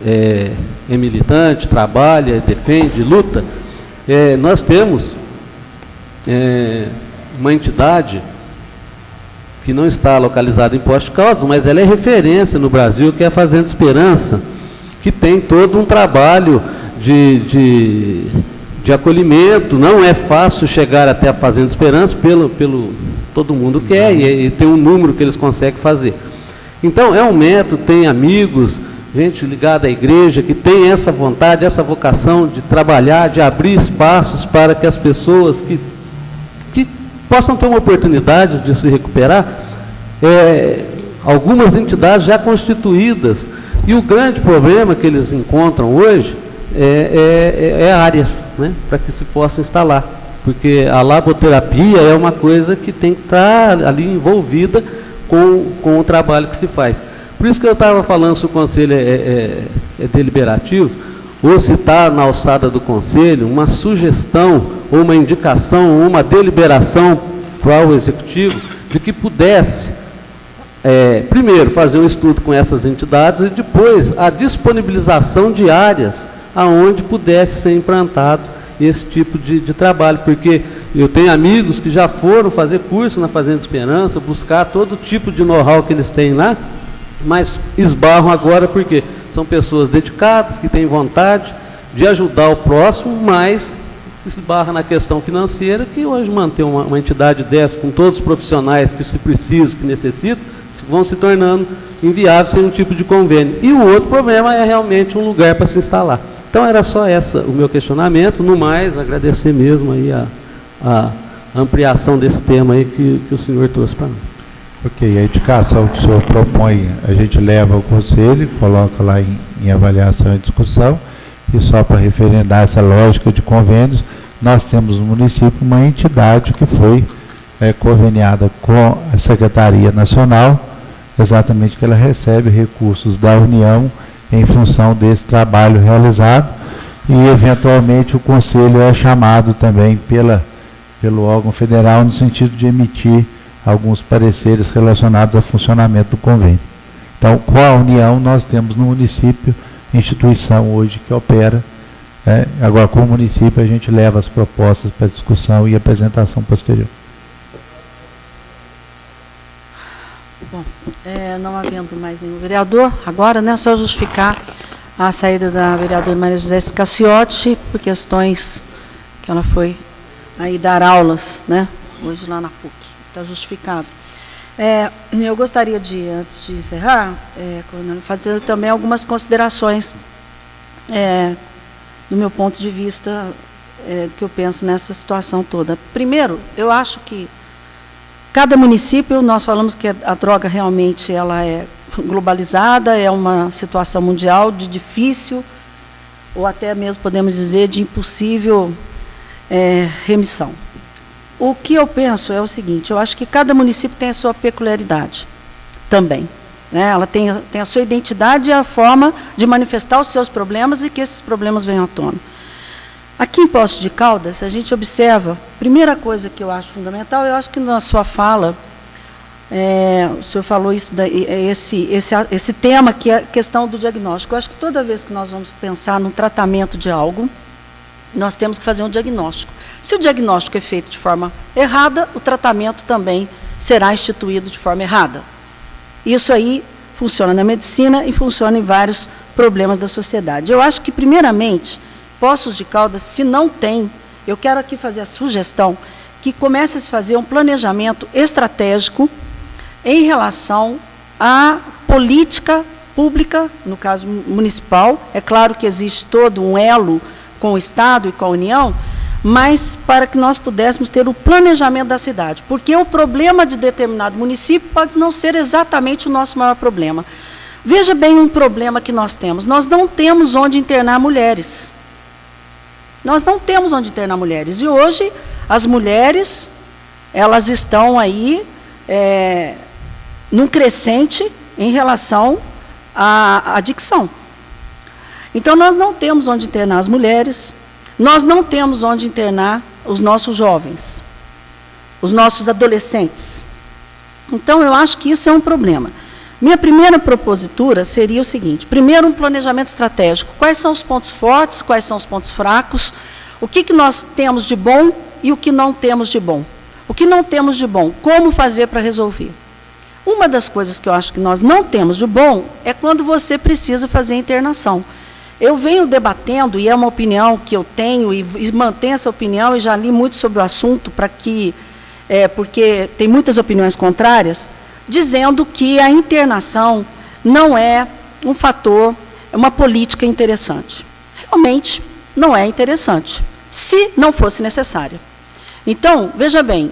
é militante, trabalha, defende, luta, nós temos uma entidade que não está localizada em Poços de Caldas, mas ela é referência no Brasil, que é a Fazenda Esperança, que tem todo um trabalho de acolhimento. Não é fácil chegar até a Fazenda Esperança, todo mundo quer, e tem um número que eles conseguem fazer. Então, é um método, tem amigos, gente ligada à igreja, que tem essa vontade, essa vocação de trabalhar, de abrir espaços para que as pessoas que possam ter uma oportunidade de se recuperar, algumas entidades já constituídas. E o grande problema que eles encontram hoje é áreas, né, para que se possa instalar. Porque a laboterapia é uma coisa que tem que estar ali envolvida com o trabalho que se faz. Por isso que eu estava falando se o conselho é deliberativo, ou se está na alçada do conselho, uma sugestão, ou uma indicação, ou uma deliberação para o executivo, de que pudesse, primeiro, fazer um estudo com essas entidades, e depois a disponibilização de áreas aonde pudesse ser implantado esse tipo de trabalho, porque eu tenho amigos que já foram fazer curso na Fazenda Esperança, buscar todo tipo de know-how que eles têm lá, mas esbarram agora porque são pessoas dedicadas, que têm vontade de ajudar o próximo, mas esbarra na questão financeira, que hoje manter uma entidade dessa, com todos os profissionais que se precisam, que necessitam, vão se tornando inviáveis sem um tipo de convênio. E o outro problema é realmente um lugar para se instalar. Então era só o meu questionamento, no mais, agradecer mesmo aí a ampliação desse tema aí que o senhor trouxe para nós. Ok, a indicação que o senhor propõe, a gente leva ao conselho, coloca lá em avaliação e discussão, e só para referendar essa lógica de convênios, nós temos no município uma entidade que foi conveniada com a Secretaria Nacional, exatamente que ela recebe recursos da União em função desse trabalho realizado, e eventualmente o conselho é chamado também pelo órgão federal no sentido de emitir alguns pareceres relacionados ao funcionamento do convênio. Então, com a União, nós temos no município instituição hoje que opera. Agora, com o município, a gente leva as propostas para discussão e apresentação posterior. Bom, não havendo mais nenhum vereador, agora, né, só justificar a saída da vereadora Maria José Scacciotti, por questões que ela foi aí dar aulas, né, hoje lá na PUC. Está justificado. Eu gostaria de, antes de encerrar, fazer também algumas considerações do meu ponto de vista, que eu penso nessa situação toda. Primeiro, eu acho que cada município, nós falamos que a droga realmente ela é globalizada, é uma situação mundial de difícil, ou até mesmo podemos dizer de impossível remissão. O que eu penso é o seguinte, eu acho que cada município tem a sua peculiaridade também, né? Ela tem a sua identidade e a forma de manifestar os seus problemas e que esses problemas venham à tona. Aqui em Poços de Caldas, a gente observa, primeira coisa que eu acho fundamental, eu acho que na sua fala, o senhor falou isso, esse tema que é a questão do diagnóstico. Eu acho que toda vez que nós vamos pensar no tratamento de algo, nós temos que fazer um diagnóstico. Se o diagnóstico é feito de forma errada, o tratamento também será instituído de forma errada. Isso aí funciona na medicina e funciona em vários problemas da sociedade. Eu acho que, primeiramente, Poços de Caldas, se não tem, eu quero aqui fazer a sugestão que comece a se fazer um planejamento estratégico em relação à política pública, no caso municipal. É claro que existe todo um elo com o Estado e com a União, mas para que nós pudéssemos ter o planejamento da cidade, porque o problema de determinado município pode não ser exatamente o nosso maior problema. Veja bem um problema que nós não temos onde internar mulheres. Nós não temos onde internar mulheres. E hoje, as mulheres, elas estão aí num crescente em relação à adicção. Então, nós não temos onde internar as mulheres, nós não temos onde internar os nossos jovens, os nossos adolescentes. Então, eu acho que isso é um problema. Minha primeira propositura seria o seguinte: primeiro, um planejamento estratégico. Quais são os pontos fortes, quais são os pontos fracos, o que nós temos de bom e o que não temos de bom. O que não temos de bom, como fazer para resolver? Uma das coisas que eu acho que nós não temos de bom é quando você precisa fazer internação. Eu venho debatendo, e é uma opinião que eu tenho, e mantenho essa opinião, e já li muito sobre o assunto, porque tem muitas opiniões contrárias, dizendo que a internação não é um fator, é uma política interessante. Realmente, não é interessante, se não fosse necessária. Então, veja bem,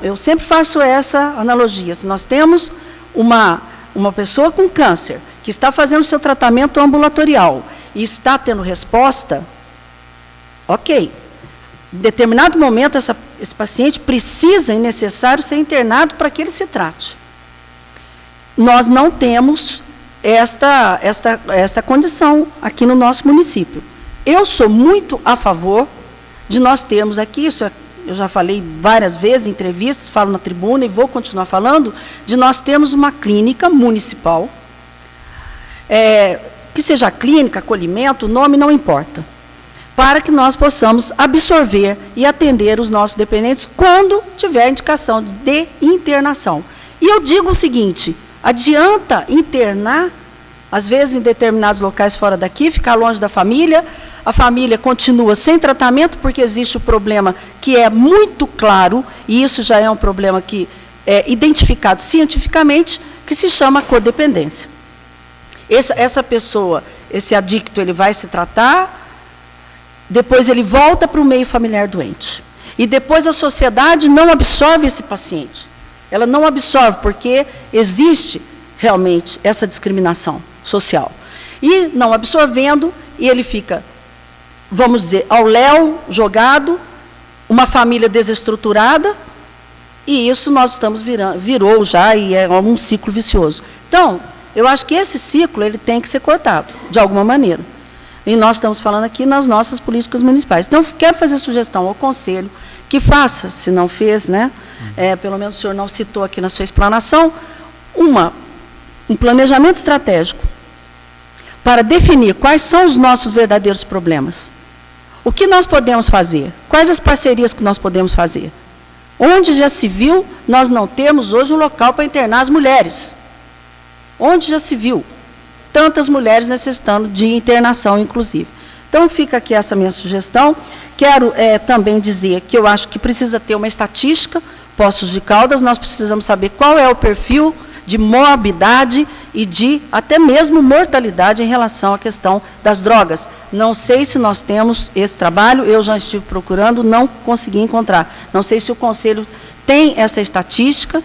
eu sempre faço essa analogia. Se nós temos uma pessoa com câncer, que está fazendo seu tratamento ambulatorial e está tendo resposta, ok. Em determinado momento, esse paciente precisa e necessário ser internado para que ele se trate. Nós não temos esta condição aqui no nosso município. Eu sou muito a favor de nós termos aqui, eu já falei várias vezes em entrevistas, falo na tribuna e vou continuar falando, de nós termos uma clínica municipal, que seja clínica, acolhimento, o nome não importa, para que nós possamos absorver e atender os nossos dependentes quando tiver indicação de internação. E eu digo o seguinte: adianta internar, às vezes em determinados locais fora daqui, ficar longe da família, a família continua sem tratamento, porque existe o problema que é muito claro, e isso já é um problema que é identificado cientificamente, que se chama codependência. Essa pessoa, esse adicto, ele vai se tratar, depois ele volta para o meio familiar doente. E depois a sociedade não absorve esse paciente. Ela não absorve, porque existe realmente essa discriminação social. E não absorvendo, e ele fica, vamos dizer, ao léu, jogado, uma família desestruturada, e isso nós estamos virou já, e é um ciclo vicioso. Então, eu acho que esse ciclo ele tem que ser cortado, de alguma maneira. E nós estamos falando aqui nas nossas políticas municipais. Então, quero fazer sugestão ao Conselho que faça, se não fez, né, pelo menos o senhor não citou aqui na sua explanação, um planejamento estratégico para definir quais são os nossos verdadeiros problemas. O que nós podemos fazer? Quais as parcerias que nós podemos fazer? Onde já se viu, nós não temos hoje um local para internar as mulheres. Onde já se viu? Tantas mulheres necessitando de internação, inclusive. Então, fica aqui essa minha sugestão. Quero também dizer que eu acho que precisa ter uma estatística, Poços de Caldas, nós precisamos saber qual é o perfil de morbidade e de até mesmo mortalidade em relação à questão das drogas. Não sei se nós temos esse trabalho, eu já estive procurando, não consegui encontrar. Não sei se o Conselho tem essa estatística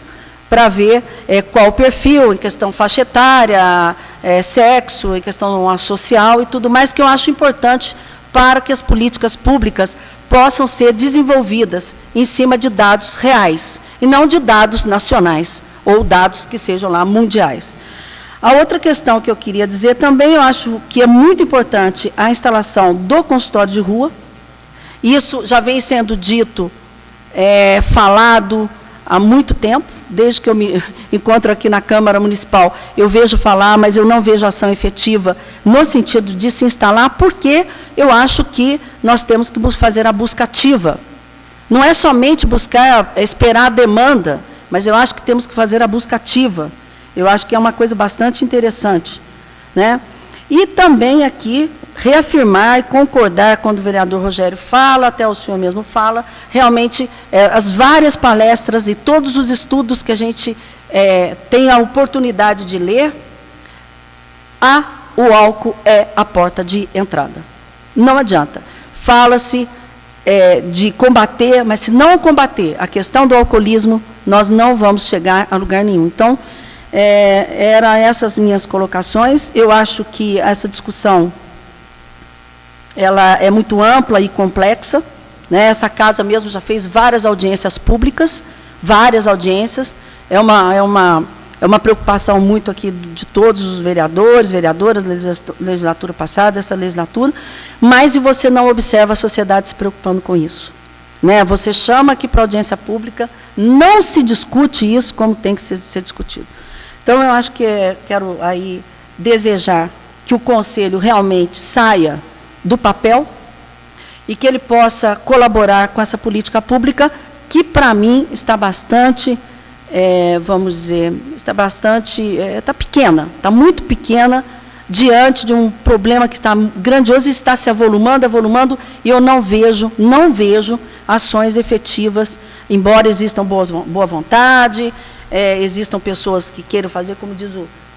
para ver qual o perfil em questão faixa etária, sexo, em questão social e tudo mais, que eu acho importante para que as políticas públicas possam ser desenvolvidas em cima de dados reais, e não de dados nacionais, ou dados que sejam lá mundiais. A outra questão que eu queria dizer também, eu acho que é muito importante a instalação do consultório de rua. Isso já vem sendo dito, falado há muito tempo, desde que eu me encontro aqui na Câmara Municipal, eu vejo falar, mas eu não vejo ação efetiva no sentido de se instalar, porque eu acho que nós temos que fazer a busca ativa. Não é somente buscar, esperar a demanda, mas eu acho que temos que fazer a busca ativa. Eu acho que é uma coisa bastante interessante, né? E também aqui reafirmar e concordar quando o vereador Rogério fala, até o senhor mesmo fala, realmente as várias palestras e todos os estudos que a gente tem a oportunidade de ler, o álcool é a porta de entrada. Não adianta. Fala-se de combater, mas se não combater a questão do alcoolismo, nós não vamos chegar a lugar nenhum. Então, eram essas minhas colocações. Eu acho que essa discussão ela é muito ampla e complexa, né? Essa casa mesmo já fez várias audiências públicas, várias audiências. É uma preocupação muito aqui de todos os vereadores, vereadoras, legislatura passada, essa legislatura, mas e você não observa a sociedade se preocupando com isso, né? Você chama aqui para audiência pública, não se discute isso como tem que ser discutido. Então, eu acho que quero aí desejar que o Conselho realmente saia do papel e que ele possa colaborar com essa política pública que, para mim, está bastante, vamos dizer, está pequena, está muito pequena diante de um problema que está grandioso e está se avolumando, e eu não vejo ações efetivas, embora existam boa vontade, existam pessoas que queiram fazer, como diz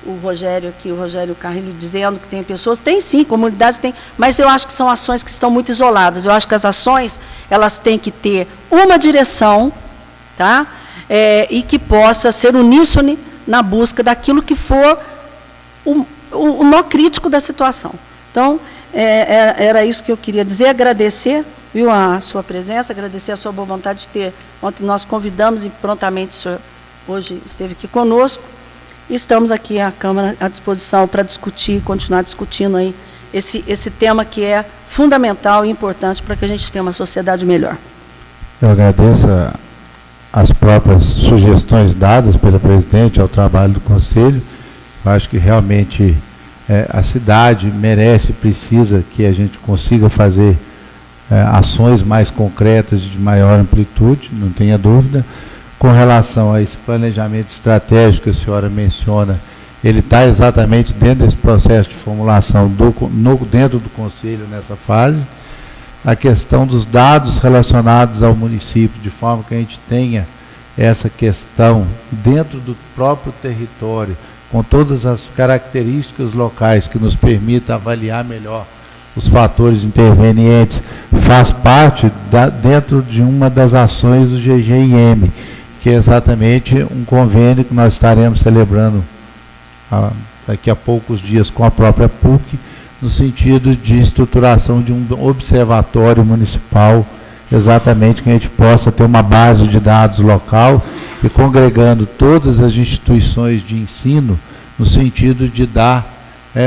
o Rogério aqui, o Rogério Carrilho, dizendo que tem pessoas, tem sim, comunidades tem, mas eu acho que são ações que estão muito isoladas. Eu acho que as ações, elas têm que ter uma direção, tá? E que possa ser uníssone na busca daquilo que for o nó crítico da situação. Então, era isso que eu queria dizer, agradecer, viu, a sua presença, agradecer a sua boa vontade de ter, ontem nós convidamos e prontamente o senhor hoje esteve aqui conosco. Estamos aqui, a Câmara, à disposição para discutir, continuar discutindo aí esse tema que é fundamental e importante para que a gente tenha uma sociedade melhor. Eu agradeço as próprias sugestões dadas pela presidente ao trabalho do Conselho. Eu acho que realmente a cidade merece, precisa que a gente consiga fazer ações mais concretas de maior amplitude, não tenha dúvida. Com relação a esse planejamento estratégico que a senhora menciona, ele está exatamente dentro desse processo de formulação dentro do Conselho nessa fase. A questão dos dados relacionados ao município, de forma que a gente tenha essa questão dentro do próprio território, com todas as características locais que nos permitam avaliar melhor os fatores intervenientes, faz parte dentro de uma das ações do GGIM, que é exatamente um convênio que nós estaremos celebrando daqui a poucos dias com a própria PUC, no sentido de estruturação de um observatório municipal, exatamente que a gente possa ter uma base de dados local e congregando todas as instituições de ensino, no sentido de dar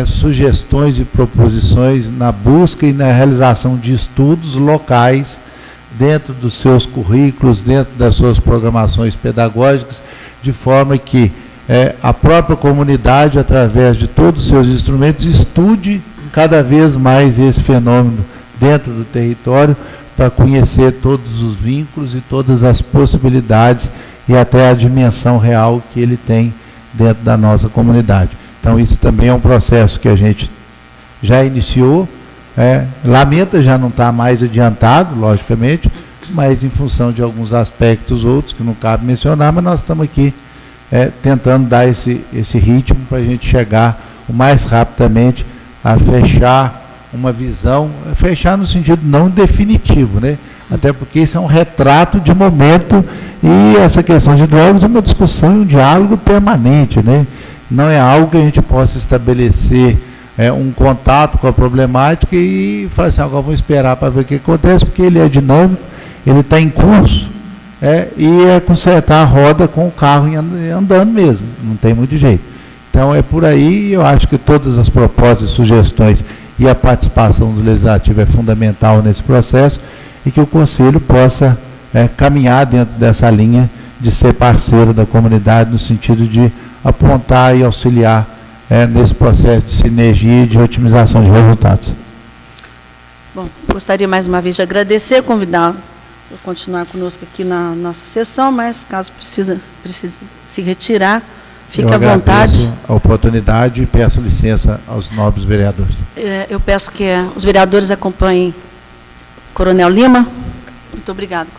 sugestões e proposições na busca e na realização de estudos locais dentro dos seus currículos, dentro das suas programações pedagógicas, de forma que a própria comunidade, através de todos os seus instrumentos, estude cada vez mais esse fenômeno dentro do território, para conhecer todos os vínculos e todas as possibilidades e até a dimensão real que ele tem dentro da nossa comunidade. Então, isso também é um processo que a gente já iniciou, lamenta já não estar mais adiantado, logicamente, mas em função de alguns aspectos outros que não cabe mencionar, mas nós estamos aqui tentando dar esse ritmo para a gente chegar o mais rapidamente a fechar uma visão, fechar no sentido não definitivo, né? Até porque isso é um retrato de momento e essa questão de drogas é uma discussão, um diálogo permanente, né? Não é algo que a gente possa estabelecer um contato com a problemática e falar assim, agora vamos esperar para ver o que acontece, porque ele é dinâmico, ele está em curso, e é consertar a roda com o carro andando mesmo, não tem muito jeito. Então é por aí, eu acho que todas as propostas e sugestões e a participação do Legislativo é fundamental nesse processo e que o Conselho possa caminhar dentro dessa linha de ser parceiro da comunidade no sentido de apontar e auxiliar nesse processo de sinergia e de otimização de resultados. Bom, gostaria mais uma vez de agradecer, convidar para continuar conosco aqui na nossa sessão, mas caso precise se retirar, fique à vontade. A oportunidade e peço licença aos nobres vereadores. Eu peço que os vereadores acompanhem Coronel Lima. Muito obrigada.